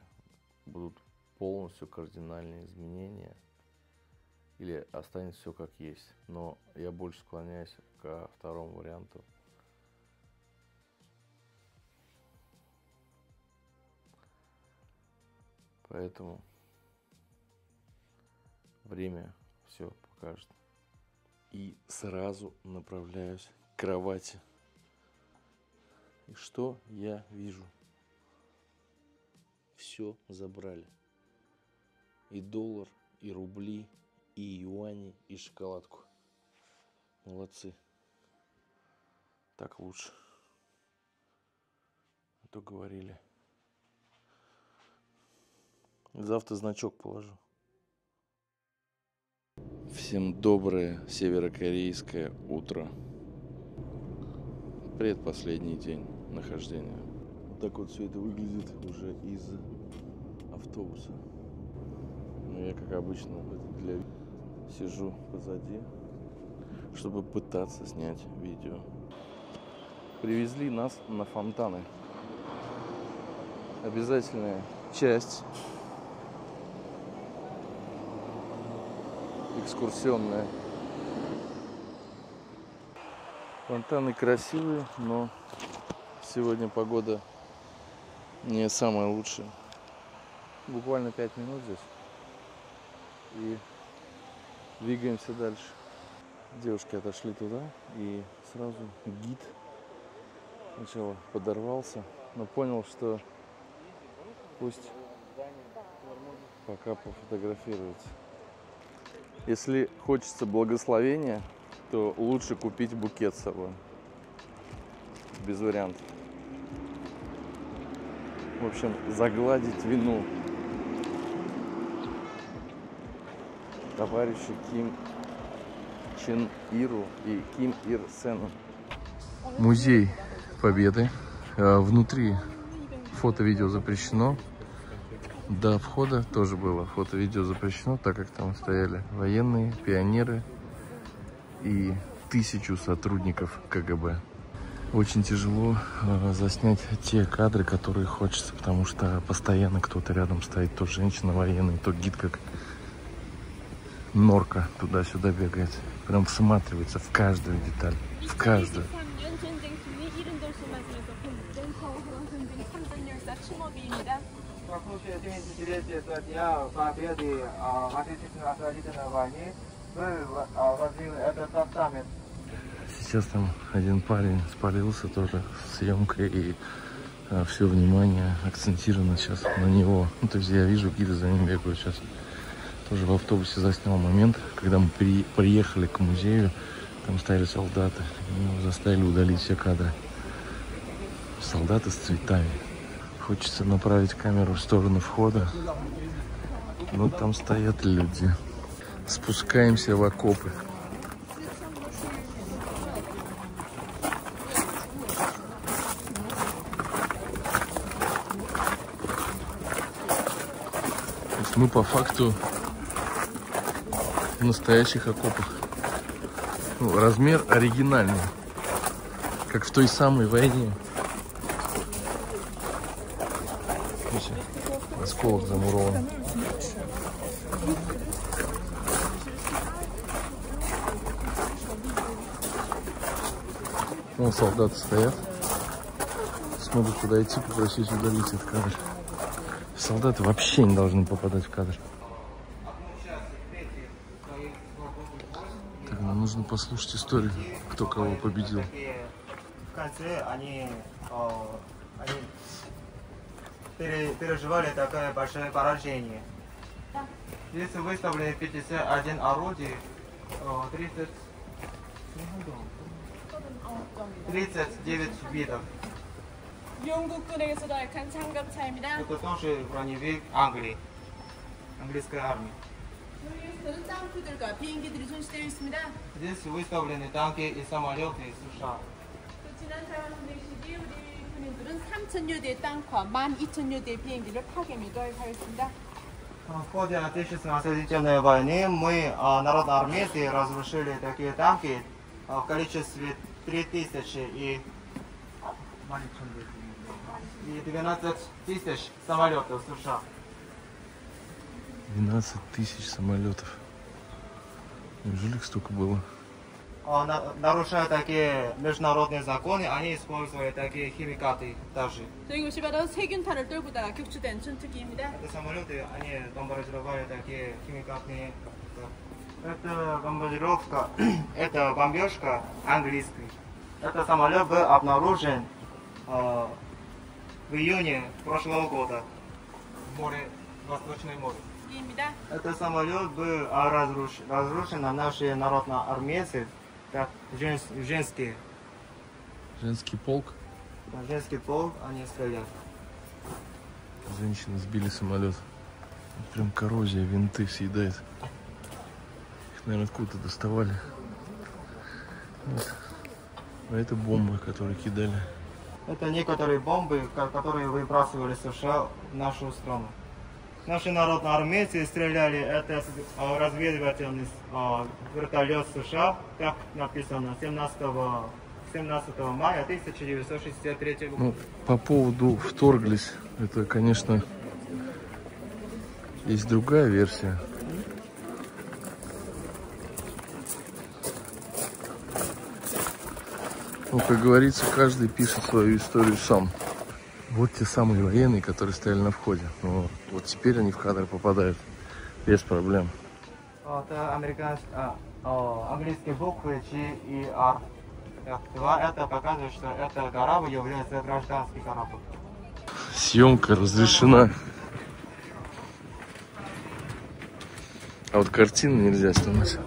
будут полностью кардинальные изменения, или останется все как есть. Но я больше склоняюсь ко второму варианту. Поэтому время все покажет. И сразу направляюсь к кровати. И что я вижу? Все забрали. И доллар, и рубли, и юани, и шоколадку. Молодцы. Так лучше. А то говорили. Завтра значок положу. Всем доброе северокорейское утро. Предпоследний день нахождения. Так вот все это выглядит уже из автобуса. Но я, как обычно, сижу позади, чтобы пытаться снять видео. Привезли нас на фонтаны. Обязательная часть экскурсионная. Фонтаны красивые, но сегодня погода не самая лучшая. Буквально 5 минут здесь. И двигаемся дальше. Девушки отошли туда, и сразу гид сначала подорвался, но понял, что пусть пока пофотографируется. Если хочется благословения, то лучше купить букет с собой. Без вариантов. В общем, загладить вину товарищу Ким Чен Иру и Ким Ир Сену. Музей Победы. Внутри фото-видео запрещено. До входа тоже было фото-видео запрещено, так как там стояли военные, пионеры и 1000 сотрудников КГБ. Очень тяжело заснять те кадры, которые хочется, потому что постоянно кто-то рядом стоит, то женщина военная, то гид как норка туда-сюда бегает. Прям всматривается в каждую деталь, в каждую. Вокруг 70-летия со дня победы в Отечественной войне был воздвигнут этот постамент. Сейчас там один парень спалился тоже с съемкой, и все внимание акцентировано сейчас на него. Ну, то есть я вижу, гиды за ним бегают сейчас. Тоже в автобусе заснял момент, когда мы приехали к музею, там стояли солдаты, и заставили удалить все кадры. Солдаты с цветами. Хочется направить камеру в сторону входа, но там стоят люди. Спускаемся в окопы. То есть мы по факту в настоящих окопах. Ну, размер оригинальный, как в той самой войне. Осколок замурован. Вон солдаты стоят. Смогут подойти, попросить удалить этот кадр. Солдаты вообще не должны попадать в кадр. Так, нам нужно послушать историю, кто кого победил. В конце они переживали такое большое поражение. Здесь выставлены 51 орудий, 39 видов. 영국군에게서 도약한 장갑차입니다. Это тоже броневик Англии, английской армии. 여기에서는 땅크들과 비행기들이 전시되어 있습니다. Здесь выставлены танки и самолеты США. 지난 4월 전쟁 시기 우리 군인들은 3,000여 대의 땅과 12,000여 대의 비행기를 파괴 멸도하였습니다. В ходе Отечественной освободительной войны мы, народноармейцы, разрушили такие танки в количестве 3000 и 12 тысяч самолетов США. 12 тысяч самолетов. Неужели их столько было? Нарушая такие международные законы, они использовали такие химикаты также. 이것이 바로 세균탄을 떨구다가 격추된 전투기입니다. Это самолеты, они бомбардировали такие химикатные. Это бомбардировка, это бомбежка английская. Этот самолет был обнаружен в июне прошлого года в море, Восточное море. Это самолет был разрушен на наши народноармейцы, как женские. Женский полк. Женский полк, они стреляли. Женщины сбили самолет. Прям коррозия, винты съедает. Их, наверное, откуда-то доставали. Вот. А это бомбы, которые кидали. Это некоторые бомбы, которые выбрасывали США в нашу страну. Наши народноармейцы стреляли, это разведывательный вертолет США, как написано, 17 мая 1963 года. Ну, по поводу вторглись, это, конечно, есть другая версия. Ну, как говорится, каждый пишет свою историю сам. Вот те самые военные, которые стояли на входе. Ну, вот теперь они в кадр попадают без проблем. Это английские буквы G и R. Это показывает, что это корабль является гражданским кораблем. Съемка разрешена. А вот картины нельзя снимать.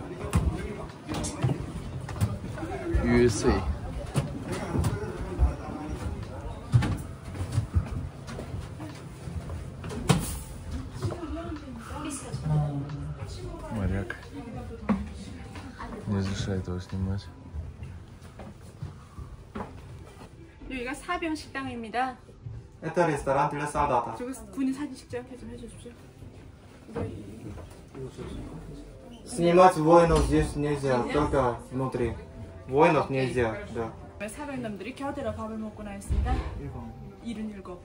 USA. Моряк. Не разрешает его снимать. 여기가 사병 식당입니다. Это ресторан для солдатов. 저기 군인 사진 찍게 좀 해주십시오. Снимать воинов здесь нельзя, только внутри. Воинов нельзя, да. 사병남들이 곁들여 밥을 먹고 나 있습니다. 77.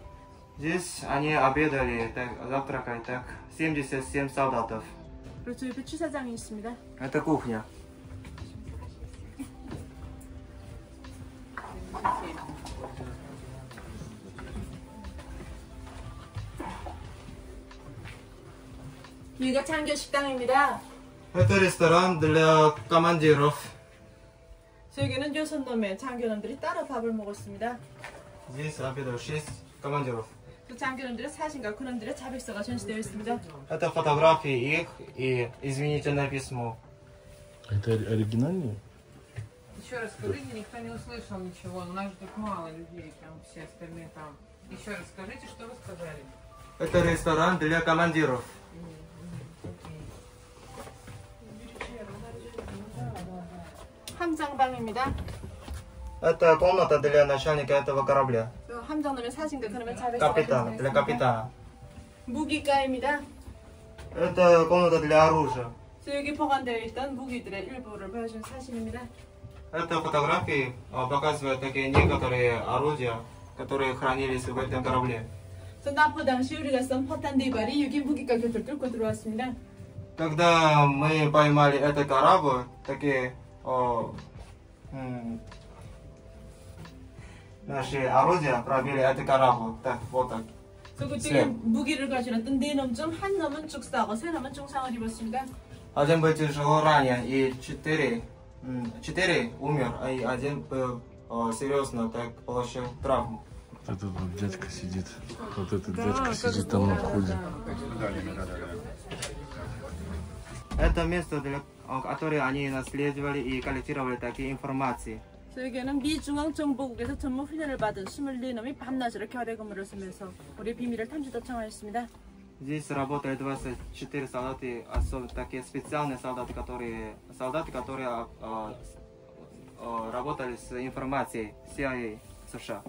Здесь они обедали, так, завтракали, так, 77 солдатов. 그리고 저 옆에 추사장이 있습니다. Это кухня. 여기가 장교 식당입니다. Это ресторан для командиров. 저기는 요선놈의 장교놈들이 따로 밥을 먹었습니다. Здесь обедают 6 командиров. 또 장교놈들의 사진과 그놈들의 자백서가 전시되어 있습니다. Это фотографии их и извинительное письмо. Это оригинальные? Еще раз скажите, никто не услышал ничего. У нас же тут мало людей, там все остальные там. Еще раз скажите, что вы сказали. Это ресторан для командиров. 함장방입니다. Это комната для начальника этого корабля. 또 함장놈의 사진과 그놈의 자백서가 Капитана, для 전시되어 있습니다. капитана. 무기가입니다. Это комната для оружия. 여기 보관되어 있던 무기들의 일부를 보여준 사진입니다. Это фотографии показывают такие некоторые орудия, которые хранились в этом корабле. 또 납포 당시 우리가 쏜 포탄 네발이 여기 무기가 곁을 뚫고 들어왔습니다. Когда мы поймали этот корабль, такие наши орудия пробили этот корабль. Так, вот так. 또 그때 네. 무기를 가져왔던 네 놈 중 한 놈은 죽사하고 세 놈은 중상을 입었습니다. Один был тяжело ранен, и четыре умер, а и один был серьезно так получил травму. Вот этот вот дядька сидит. Вот этот дядька сидит там на входе. Это место, которое они наследовали и коллектировали такие информации. 여기에는 미 중앙정보국에서 전문 훈련을 받은 24놈이 밤낮으로 결의 근무를 쓰면서 우리 비밀을 탐지 도청하였습니다. Здесь работают 24 солдаты, такие специальные солдаты, которые работали с информацией CIA США.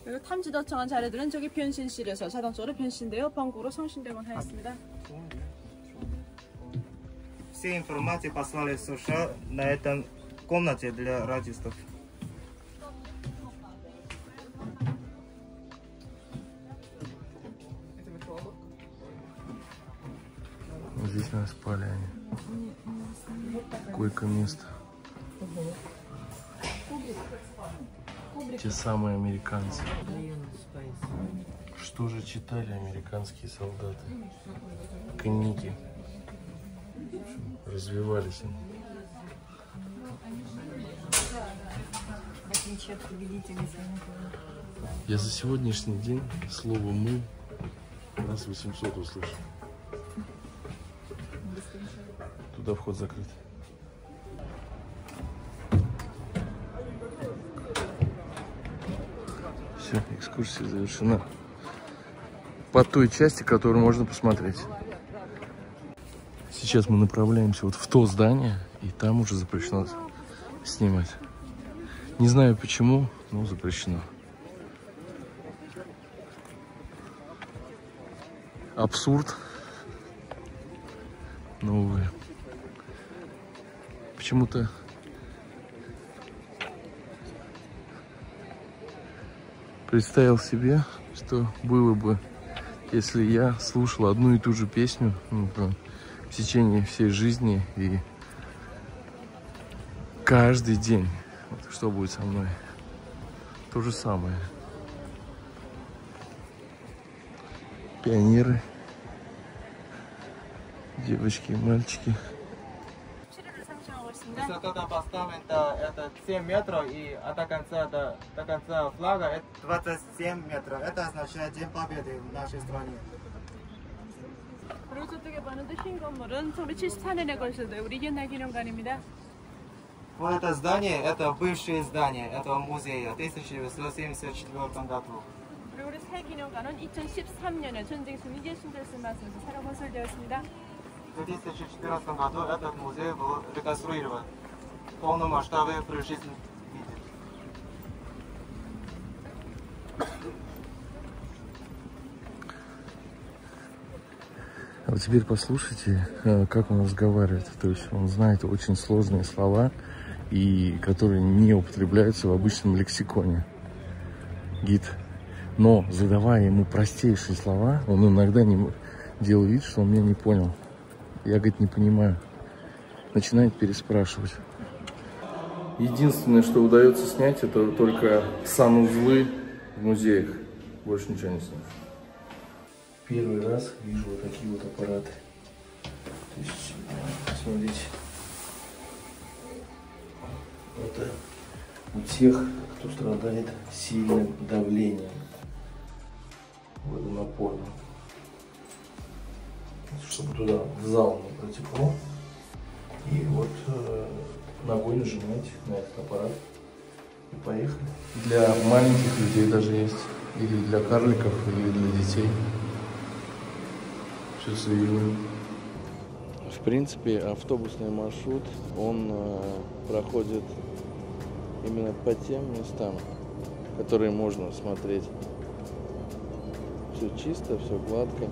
그리고 탐지 도청한 자료들은 저기 변신실에서 자동적으로 변신되어 번국으로 송신되곤 하였습니다. Все информации послали в США на этом комнате для радистов. Здесь мы спали они. Койко-место. Те самые американцы. Что же читали американские солдаты? Книги. Развивались они. Я за сегодняшний день слово «мы» раз 800 услышал. Туда вход закрыт. Все, экскурсия завершена. По той части, которую можно посмотреть. Сейчас мы направляемся вот в то здание, и там уже запрещено снимать. Не знаю почему, но запрещено. Абсурд. Но, увы. Почему-то представил себе, что было бы, если я слушал одну и ту же песню в течение всей жизни и каждый день. Вот что будет со мной? То же самое. Пионеры, девочки и мальчики. Высота постамента это 7 метров, и от конца до конца флага это 27 метров. Это означает День Победы в нашей стране. 그리고 저쪽에 보는 흰 건물은 1974년에 건설된 우리 옛날 기념관입니다. Вот это здание, это бывшее здание этого музея в 1974 году. 그리고 우리 새 기념관은 2013년에 전쟁 승리 예순절을 맞으면서 새로 건설되었습니다. В 2014 году этот музей был реконструирован в полном масштабе при жизни. Вот теперь послушайте, как он разговаривает. То есть он знает очень сложные слова, и которые не употребляются в обычном лексиконе. Гид. Но задавая ему простейшие слова, он иногда не делал вид, что он меня не понял. Я, говорит, не понимаю. Начинает переспрашивать. Единственное, что удается снять, это только санузлы в музеях. Больше ничего не снимешь. Первый раз вижу вот такие вот аппараты. То есть, смотрите, это у тех, кто страдает сильным давлением водонапорным. Чтобы туда в зал не протекло. И вот ногой нажимаете на этот аппарат и поехали. Для маленьких людей даже есть. Или для карликов, или для детей. Все цивильное. В принципе, автобусный маршрут, он проходит именно по тем местам, которые можно смотреть. Все чисто, все гладко.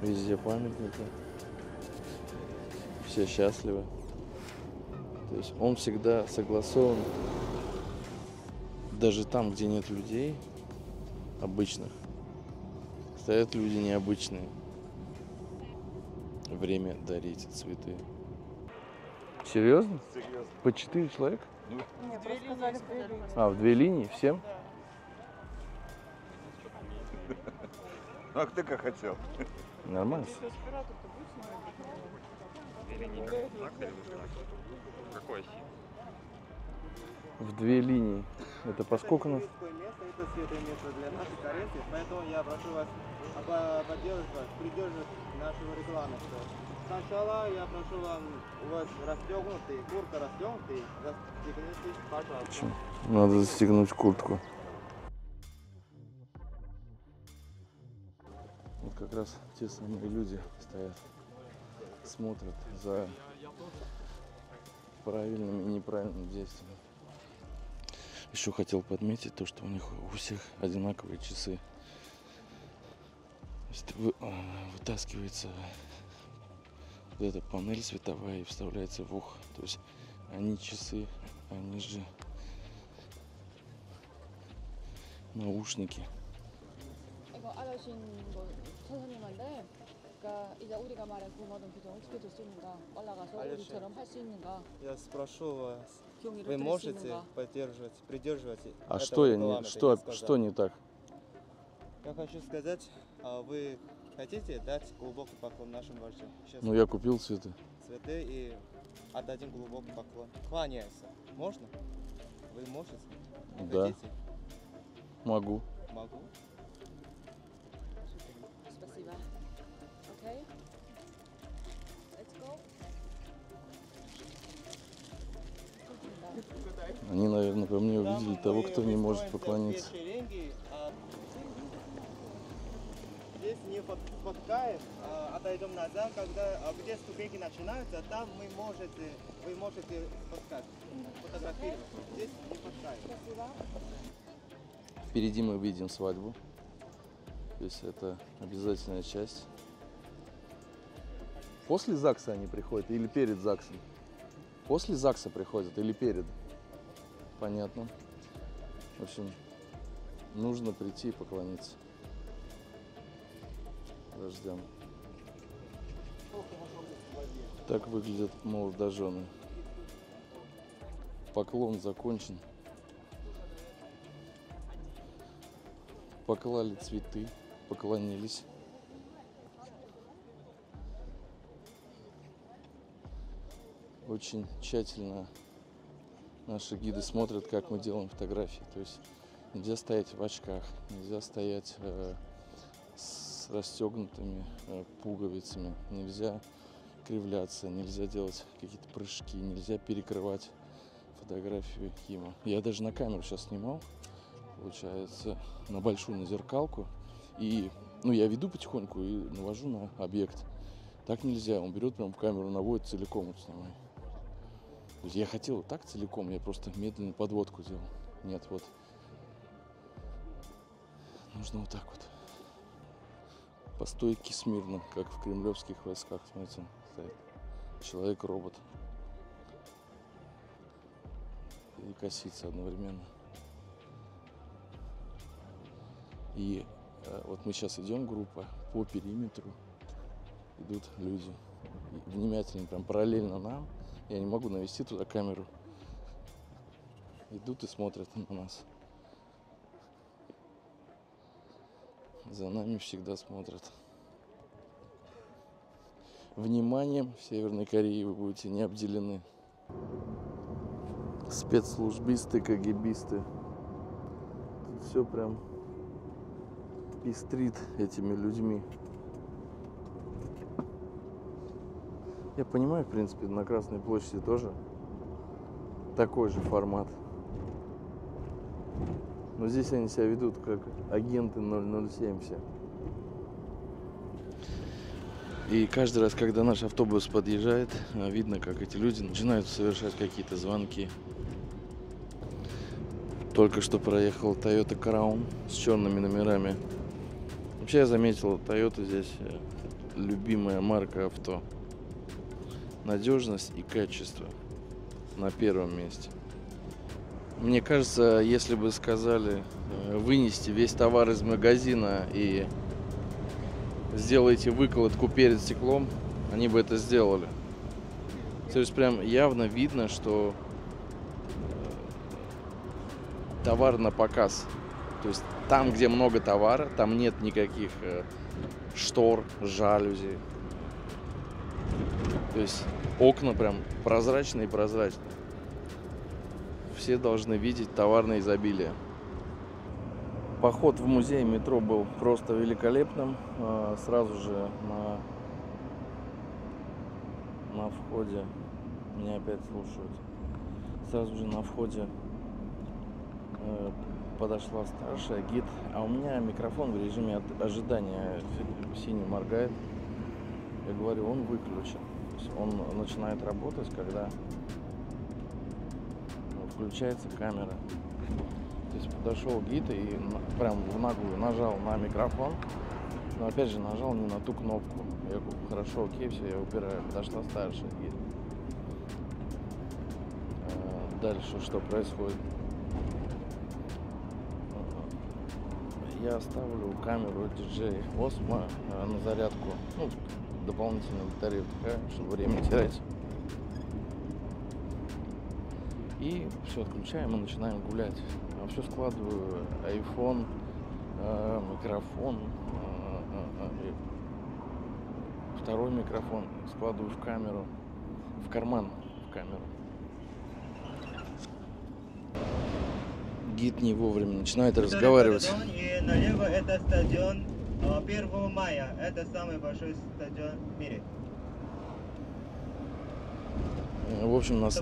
Везде памятники. Все счастливы. То есть он всегда согласован. Даже там, где нет людей обычных, стоят люди необычные. Время дарить цветы. Серьезно? Серьезно. По 4 человека? Ну, в 2 линии? Всем? а ты как хотел? Нормально. Какой? В 2 линии. Это поскольку нас? Это святое место для нашей коррекции, поэтому я прошу вас придерживать нашего регламента. Сначала я прошу вам, у вас расстегнутый, куртка расстегнутый, застегните, пожалуйста. Надо застегнуть куртку. Вот как раз те самые люди стоят, смотрят за правильными и неправильными действиями. Еще хотел подметить то, что у них у всех одинаковые часы. То есть вытаскивается вот эта панель световая и вставляется в ухо. То есть они часы, они же наушники. 이거 알아주신 뭐 선생님한테 그러니까 이제 우리가 말한 그 모든 규정을 지켜줄 수 있는가 올라가서 우리처럼 할 수 있는가 Я спрошу вас, 경위를 вы 들을 수 можете 있는가 придерживать А этого что регламента, я сказал. что не так? Я хочу сказать, вы хотите дать глубокий поклон нашим вождям? Сейчас Ну я купил цветы. цветы и отдадим глубокий поклон. Кланяется. Можно? Вы можете? Да. Хотите? Могу. Могу. спасибо. Okay. Let's go. Они, наверное, по мне увидели того, кто не может поклониться. Здесь не фоткаем, отойдем назад, когда где ступеньки начинаются, там вы можете фотографировать. Здесь не фоткаем. Впереди мы видим свадьбу. То есть это обязательная часть. После ЗАГСа они приходят или перед ЗАГСом? После ЗАГСа приходят или перед? Понятно. В общем, нужно прийти и поклониться вождям. Так выглядят молодожены. Поклон закончен. Поклали цветы, поклонились. Очень тщательно наши гиды смотрят, как мы делаем фотографии. То есть нельзя стоять в очках, нельзя стоять с расстегнутыми пуговицами, нельзя кривляться, нельзя делать какие-то прыжки, нельзя перекрывать фотографию Кима. Я даже на камеру сейчас снимал, получается, на большую, на зеркалку. И я веду потихоньку и навожу на объект. Так нельзя, он берет прям в камеру, наводит целиком, вот снимай. То есть я хотел вот так целиком, я просто медленную подводку делал. Нет, вот. Нужно вот так вот. по стойке смирно, как в кремлевских войсках. Смотрите, стоит человек-робот. И косится одновременно. И вот мы сейчас идем, группа, по периметру идут люди. И внимательно, прям параллельно нам. Я не могу навести туда камеру. Идут и смотрят на нас. За нами всегда смотрят. Вниманием в Северной Корее вы будете не обделены. Спецслужбисты, КГБисты. Тут все прям пестрит этими людьми. Я понимаю, в принципе, на Красной площади тоже такой же формат. Но здесь они себя ведут как агенты 007 все. И каждый раз, когда наш автобус подъезжает, видно, как эти люди начинают совершать какие-то звонки. Только что проехал Toyota Crown с черными номерами. Вообще я заметил, Toyota здесь любимая марка авто. Надежность и качество на первом месте. Мне кажется, если бы сказали вынести весь товар из магазина и сделайте выкладку перед стеклом, они бы это сделали. То есть прям явно видно, что товар на показ. То есть там, где много товара, там нет никаких штор, жалюзи. То есть окна прям прозрачные. Все должны видеть товарное изобилие. Поход в музей метро был просто великолепным. Сразу же на входе, меня опять слушают, сразу же на входе подошла старшая, гид, а у меня микрофон в режиме ожидания синий моргает. Я говорю, он выключен. Он начинает работать, когда включается камера. То есть подошел гид и прям в наглую нажал на микрофон, но опять же нажал не на ту кнопку. Я говорю, хорошо, окей, все, я убираю. Подошла старшая гид. Дальше что происходит? Я ставлю камеру DJI Osmo на зарядку, ну, дополнительную батарею, чтобы время не терять. И все отключаем и начинаем гулять. Все складываю, iPhone, микрофон, второй микрофон складываю в камеру, в карман в камеру. Гид не вовремя начинает разговаривать. И налево это стадион 1 мая. Это самый большой стадион в мире. В общем, нас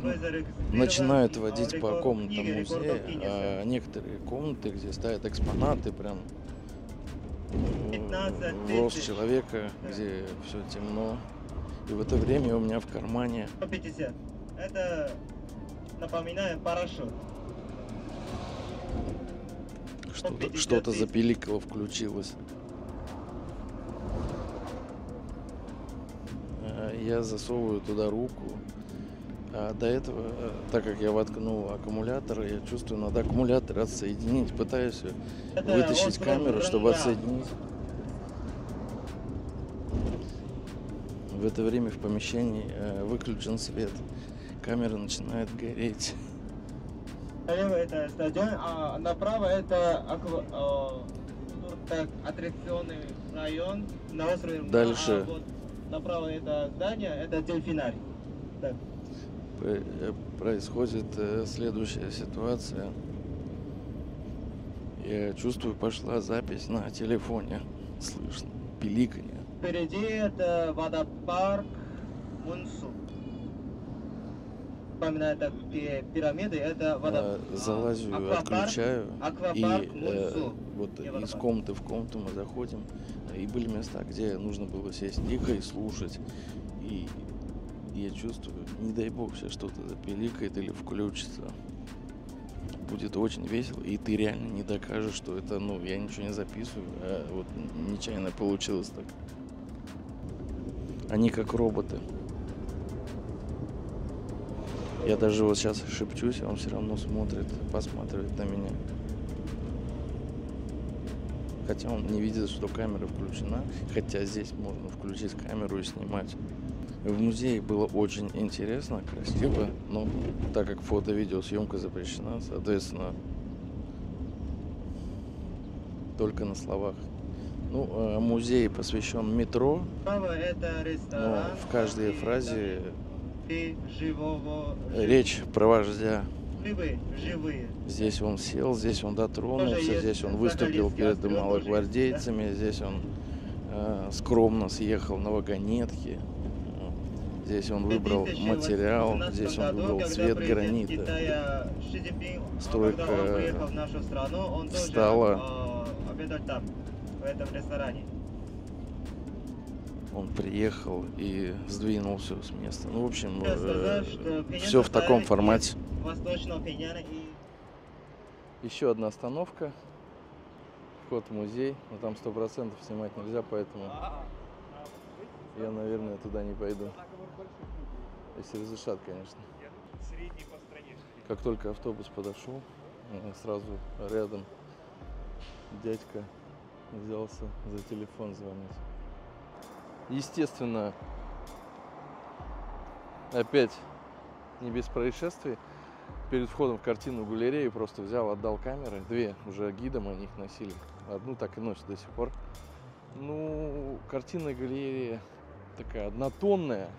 начинают водить по комнатам музея, а некоторые комнаты, где стоят экспонаты, прям в рост человека, где все темно. И в это время у меня в кармане 150. Это, напоминаю, парашют. Что-то запиликало, включилось. Я засовываю туда руку. А до этого, так как я воткнул аккумулятор, я чувствую, надо аккумулятор отсоединить. Пытаюсь вытащить камеру, чтобы отсоединить. В это время в помещении выключен свет. Камера начинает гореть. Налево это стадион, а направо это аттракционный район на острове. Дальше. А вот направо это здание, это дельфинарий. Так. Происходит следующая ситуация. Я чувствую, пошла запись на телефоне. Слышно пиликанье. Впереди это водопарк Мунсу. Вспоминаю такие пирамиды, это водопарк. Залазю, отключаю. И вот из комнаты в комнату мы заходим. И были места, где нужно было сесть тихо и слушать. И я чувствую, не дай бог, сейчас что-то запиликает или включится. будет очень весело, и ты реально не докажешь, что это, ну, я ничего не записываю, а вот нечаянно получилось так. Они как роботы. Я даже вот сейчас шепчусь, а он все равно смотрит, посматривает на меня. Хотя он не видит, что камера включена, хотя здесь можно включить камеру и снимать. В музее было очень интересно, красиво, но так как фото-видеосъемка запрещена, соответственно, только на словах. Ну, музей посвящен метро, но в каждой фразе речь про вождя. Здесь он сел, здесь он дотронулся, здесь он выступил перед малогвардейцами, здесь он скромно съехал на вагонетке. Здесь он выбрал материал, здесь он выбрал цвет гранита. Стройка встала. Он приехал и сдвинул все с места. Ну, в общем, все в таком формате. Еще одна остановка. Вход в музей. Но там 100% снимать нельзя, поэтому я, наверное, туда не пойду. Если разрешат, конечно. Как только автобус подошел, сразу рядом дядька взялся за телефон звонить. Естественно, опять не без происшествий. Перед входом в картинную галерею просто взял, отдал камеры. Две уже гидом, они их носили. Одну так и носят до сих пор. Ну, картинная галерея такая однотонная.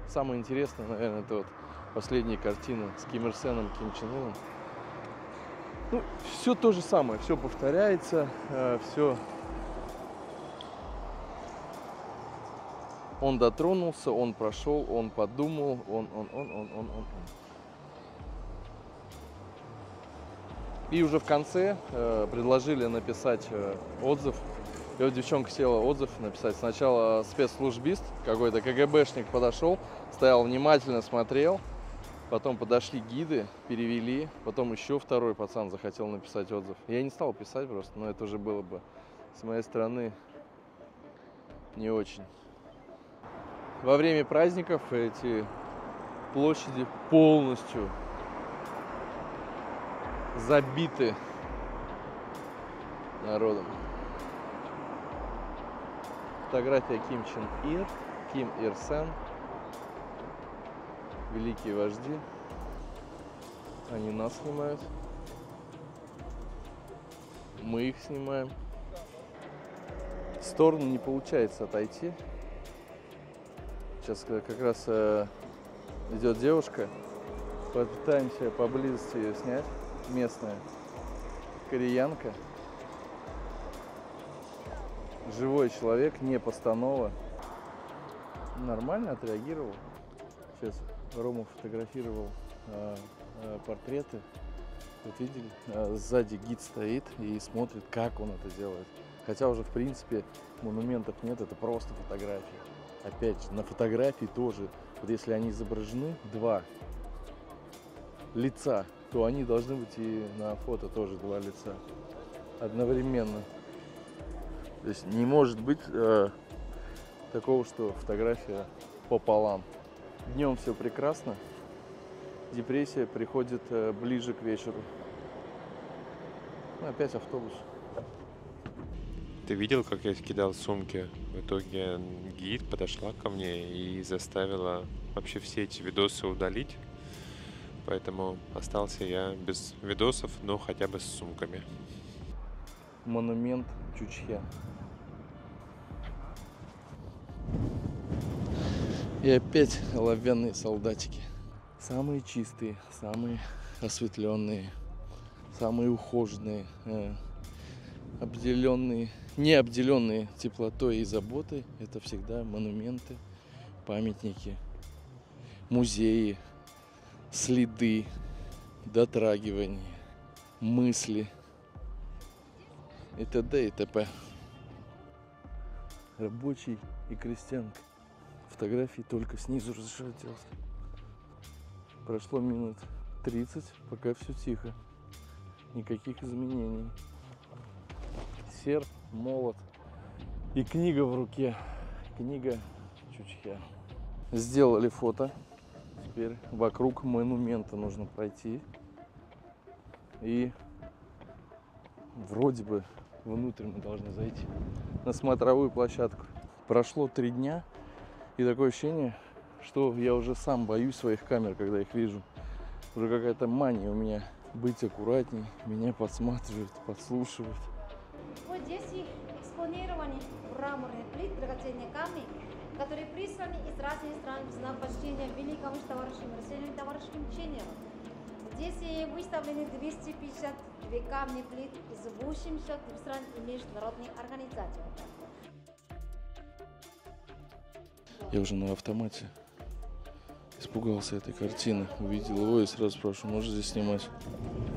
Самое интересное, наверное, это вот последняя картина с Ким Ир Сеном, Ким Чен Ыном. Ну, все то же самое, все повторяется, все. Он дотронулся, он прошел, он подумал, он. И уже в конце предложили написать отзыв. И вот девчонка села отзыв написать. Сначала спецслужбист, какой-то КГБшник подошел, стоял внимательно, смотрел. Потом подошли гиды, перевели. Потом еще второй пацан захотел написать отзыв. Я не стал писать просто, но это уже было бы с моей стороны не очень. Во время праздников эти площади полностью забиты народом. Фотография Ким Чен Ир, Ким Ир Сен, великие вожди. Они нас снимают, мы их снимаем. В сторону не получается отойти. Сейчас как раз идет девушка, попытаемся поблизости ее снять. Местная кореянка. Живой человек, не постанова. Нормально отреагировал. Сейчас Рома фотографировал портреты. Вот видели? Сзади гид стоит и смотрит, как он это делает. Хотя уже в принципе монументов нет, это просто фотографии. Опять же, на фотографии тоже, вот если они изображены два лица, то они должны быть и на фото тоже два лица одновременно. То есть не может быть такого, что фотография пополам. Днем все прекрасно, депрессия приходит ближе к вечеру. Ну, опять автобус. Ты видел, как я кидал сумки? В итоге гид подошла ко мне и заставила вообще все эти видосы удалить. Поэтому остался я без видосов, но хотя бы с сумками. Монумент Чучхе. И опять оловянные солдатики. Самые чистые, самые осветленные, самые ухоженные, обделенные, не обделенные теплотой и заботой. Это всегда монументы, памятники, музеи, следы, дотрагивания, мысли и т.д. и т.п. Рабочий и крестьянка. Фотографии только снизу разрешают делать. Прошло минут 30, пока все тихо. никаких изменений. Серп, молот и книга в руке. Книга Чучхе. Сделали фото. Теперь вокруг монумента нужно пройти. И вроде бы внутрь мы должны зайти на смотровую площадку. Прошло 3 дня, и такое ощущение, что я уже сам боюсь своих камер, когда их вижу. Уже какая-то мания у меня быть аккуратней, меня подсматривают, подслушивают. Вот здесь экспонированы мраморные плиты, драгоценные камни, которые присланы из разных стран в знак почтения великому товарищу Марселю и товарищу инженеру. Здесь выставлены 252 камни плит из 80 стран и международных организаций. Я уже на автомате испугался этой картины, увидел его и сразу спрашиваю, можно здесь снимать?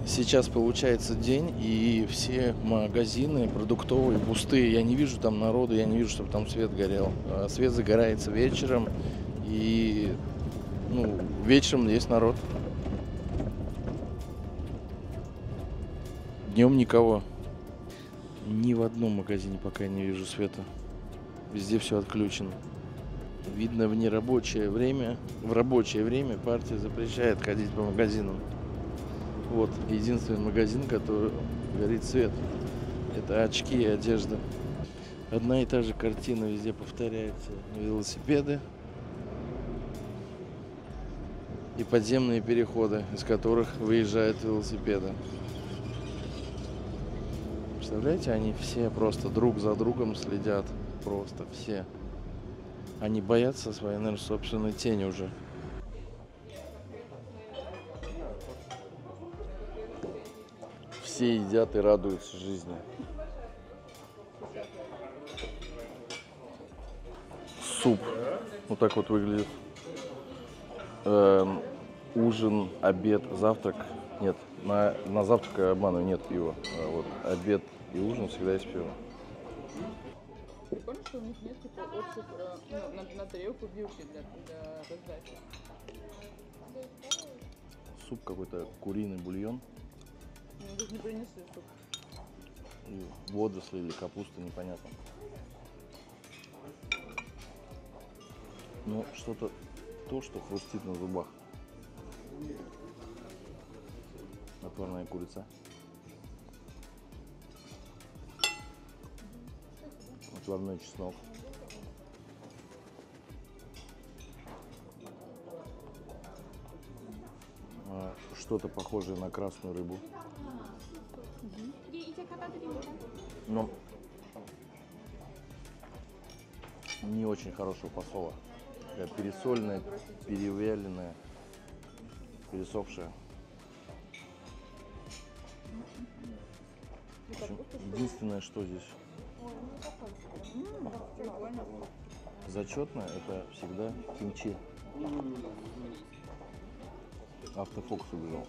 Сейчас получается день, и все магазины продуктовые пустые. Я не вижу там народа, я не вижу, чтобы там свет горел. Свет загорается вечером, и вечером есть народ. Днем никого. Ни в одном магазине пока я не вижу света. Везде все отключено. Видно, в нерабочее время, в рабочее время партия запрещает ходить по магазинам. Вот единственный магазин, который горит свет. Это очки и одежда. Одна и та же картина везде повторяется. Велосипеды и подземные переходы, из которых выезжают велосипеды. Представляете, они все просто друг за другом следят. Просто все. Они боятся своей, наверное, собственной тени уже. Все едят и радуются жизни. Суп. Вот так вот выглядит. Ужин, обед, завтрак. Нет, на завтрак, я обманываю, нет пива. Вот, обед и ужин всегда есть пиво. Прикольно, что у них нет типа общих на тарелку вилки для раздачи. Суп какой-то, куриный бульон. Мне даже не принесли суп. И водоросли или капуста, непонятно. Но что-то то, что хрустит на зубах. Отварная курица. Отварной чеснок. Что-то похожее на красную рыбу. Но не очень хорошего посола. Пересольная, перевяленная, пересохшая. В общем, единственное, что здесь зачетно, это всегда кимчи. Автофокус убежал.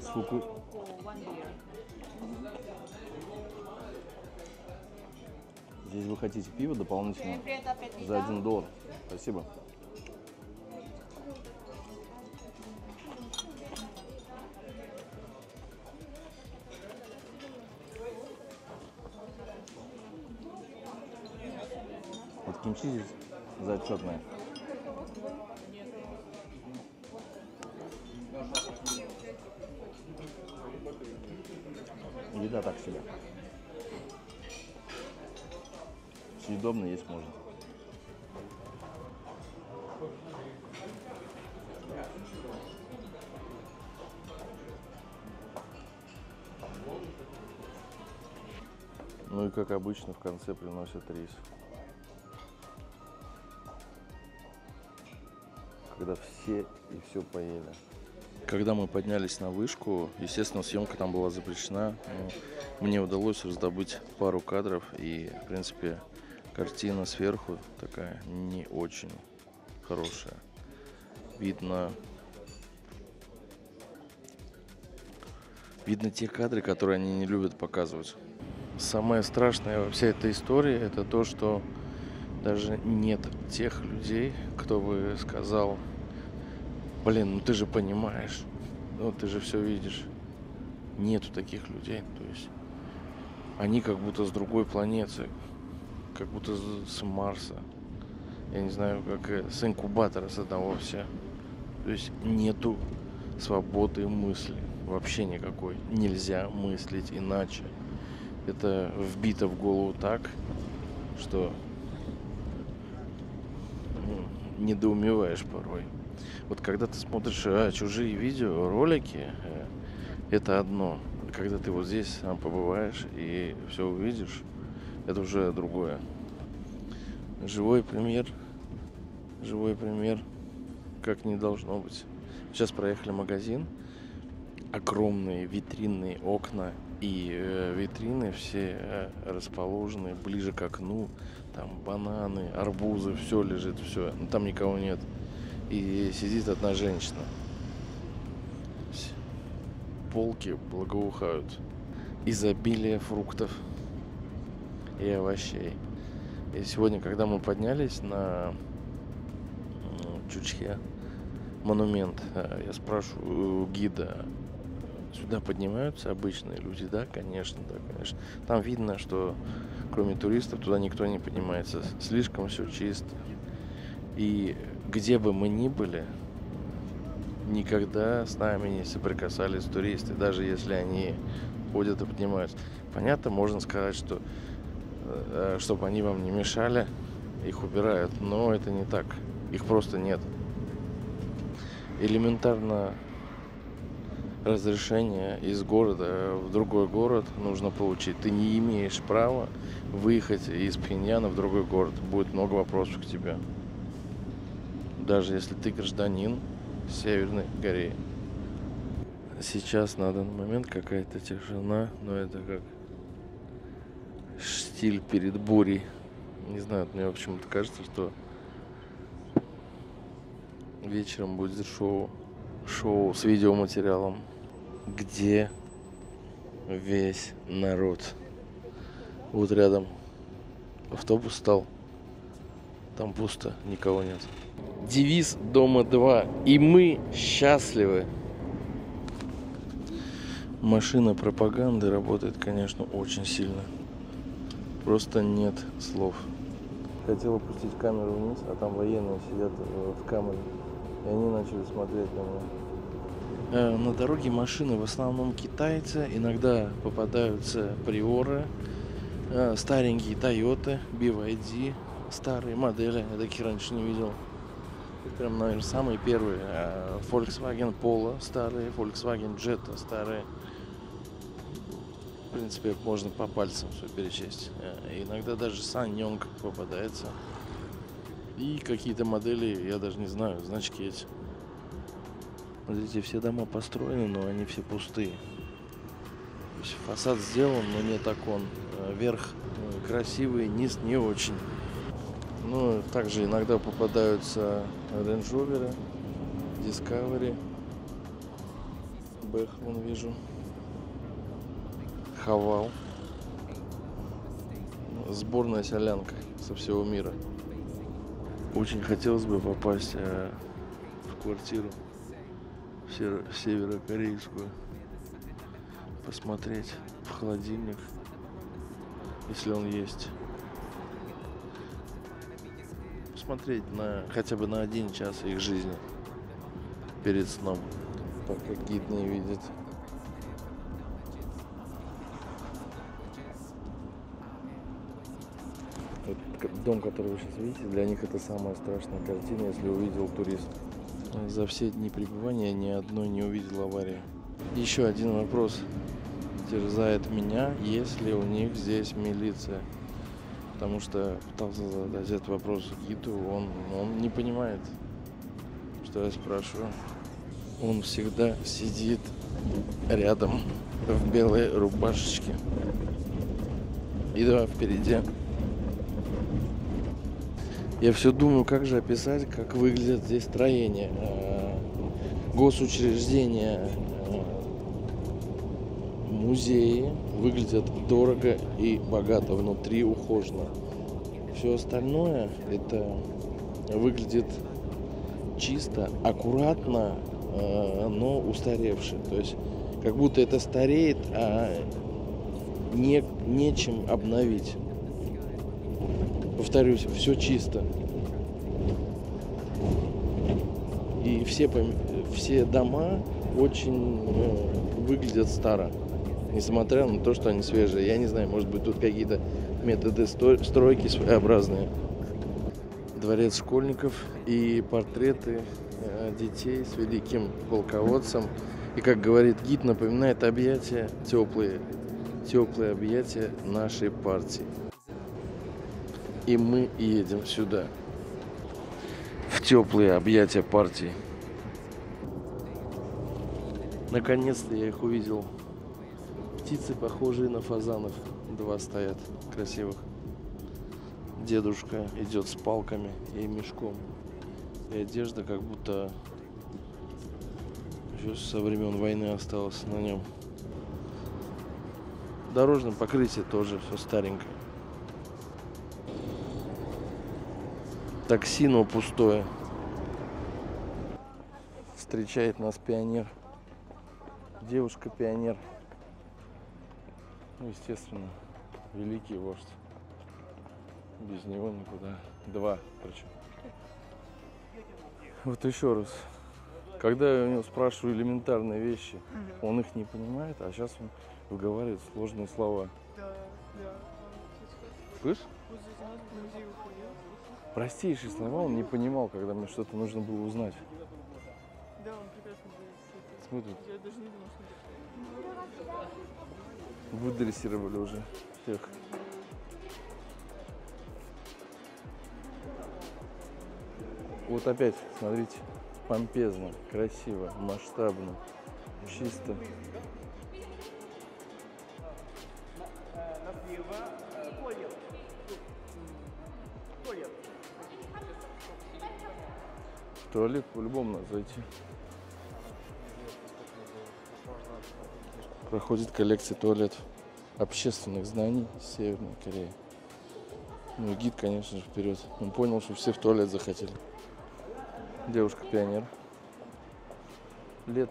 Сколько? Здесь вы хотите пиво дополнительно за $1. Спасибо. Вот кимчи здесь зачетная. Еда так себе. Съедобно есть можно. Ну и как обычно в конце приносят рис. Когда все и все поели. Когда мы поднялись на вышку, естественно, съемка там была запрещена. Но мне удалось раздобыть пару кадров, и, в принципе, картина сверху такая не очень хорошая. Видно те кадры, которые они не любят показывать. Самое страшное во всей этой истории — это то, что даже нет тех людей, кто бы сказал: блин, ну ты же понимаешь, Ну, ты же все видишь. Нету таких людей. То есть они как будто с другой планеты, как будто с Марса. Я не знаю, как с инкубатора с одного все. То есть нету свободы мысли. Вообще никакой. Нельзя мыслить иначе. Это вбито в голову так, что недоумеваешь порой. Вот когда ты смотришь чужие видео, ролики, это одно. Когда ты вот здесь сам побываешь и все увидишь, это уже другое. Живой пример, как не должно быть. Сейчас проехали магазин, огромные витринные окна, и витрины все расположены ближе к окну. Там бананы, арбузы, все лежит, все. Но там никого нет. И сидит одна женщина. Полки благоухают. Изобилие фруктов и овощей. И сегодня, когда мы поднялись на Чучхе монумент, я спрашиваю у гида, сюда поднимаются обычные люди? Да, конечно. Там видно, что кроме туристов туда никто не поднимается. Слишком все чисто. И где бы мы ни были, никогда с нами не соприкасались туристы, даже если они ходят и поднимаются. Понятно, можно сказать, что чтобы они вам не мешали, их убирают, но это не так. Их просто нет. Элементарно разрешение из города в другой город нужно получить. Ты не имеешь права выехать из Пхеньяна в другой город. Будет много вопросов к тебе. Даже если ты гражданин Северной Кореи. Сейчас на данный момент какая-то тишина, но это как штиль перед бурей. Не знаю, мне почему-то кажется, что вечером будет шоу с видеоматериалом, где весь народ. Вот рядом автобус стал, там пусто, никого нет. Девиз Дома 2. И мы счастливы. Машина пропаганды работает, конечно, очень сильно. Просто нет слов. Хотел опустить камеру вниз, а там военные сидят в камере. И они начали смотреть на меня. На дороге машины в основном китайцы. Иногда попадаются приоры, старенькие Тойоты, BYD, старые модели. Я таких раньше не видел. Прям, наверное, самые первые. Volkswagen Polo старые, Volkswagen Jetta старые. В принципе, можно по пальцам все перечесть. Иногда даже Sanyong попадается. И какие-то модели, я даже не знаю, значки эти. Вот эти все дома построены, но они все пустые. То есть фасад сделан, но не так он. Верх красивый, низ не очень. Ну, также иногда попадаются Range Rover, Discovery, Бэх, вон вижу, Хавал. Сборная солянка со всего мира. Очень хотелось бы попасть в квартиру северокорейскую, посмотреть в холодильник, если он есть. Смотреть хотя бы на 1 час их жизни перед сном, так как гид не видит. Вот дом, который вы сейчас видите, для них это самая страшная картина, если увидел турист. За все дни пребывания ни одной не увидел аварии. Еще один вопрос терзает меня: есть ли у них здесь милиция? Потому что пытался задать этот вопрос гиду, он не понимает, что я спрашиваю. Он всегда сидит рядом в белой рубашечке и 2 впереди. Я все думаю, как же описать, как выглядят здесь строения, госучреждения, музеи. Выглядят дорого и богато, внутри ухоженно. Все остальное это выглядит чисто, аккуратно, но устаревший. То есть как будто это стареет, а нечем обновить. Повторюсь, все чисто. И все дома очень выглядят старо, несмотря на то, что они свежие. Я не знаю, может быть, тут какие-то методы стройки своеобразные. Дворец школьников и портреты детей с великим полководцем. И, как говорит гид, напоминает объятия, теплые объятия нашей партии. И мы едем сюда, в теплые объятия партии. Наконец-то я их увидел. Птицы, похожие на фазанов. 2 стоят красивых. Дедушка идет с палками и мешком. И одежда как будто еще со времен войны осталась на нем. Дорожное покрытие тоже все старенькое. Такси, но пустое. Встречает нас пионер. Девушка-пионер. Ну, естественно, великий вождь. Без него никуда. 2 причем. Вот еще раз. Когда я у него спрашиваю элементарные вещи, он их не понимает, а сейчас он выговаривает сложные слова. Слышь? Простейшие слова он не понимал, когда мне что-то нужно было узнать. Да, он прекрасно говорит. Смотрит. Я даже не думал, что Выдрессировали уже всех. Вот опять, смотрите, помпезно, красиво, масштабно, чисто. В туалет по-любому надо зайти. Проходит коллекция туалетов общественных зданий Северной Кореи. Ну и гид, конечно же, вперед. Он понял, что все в туалет захотели. Девушка-пионер. Лет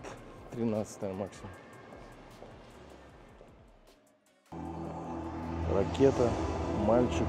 13, наверное, максимум. Ракета, мальчик.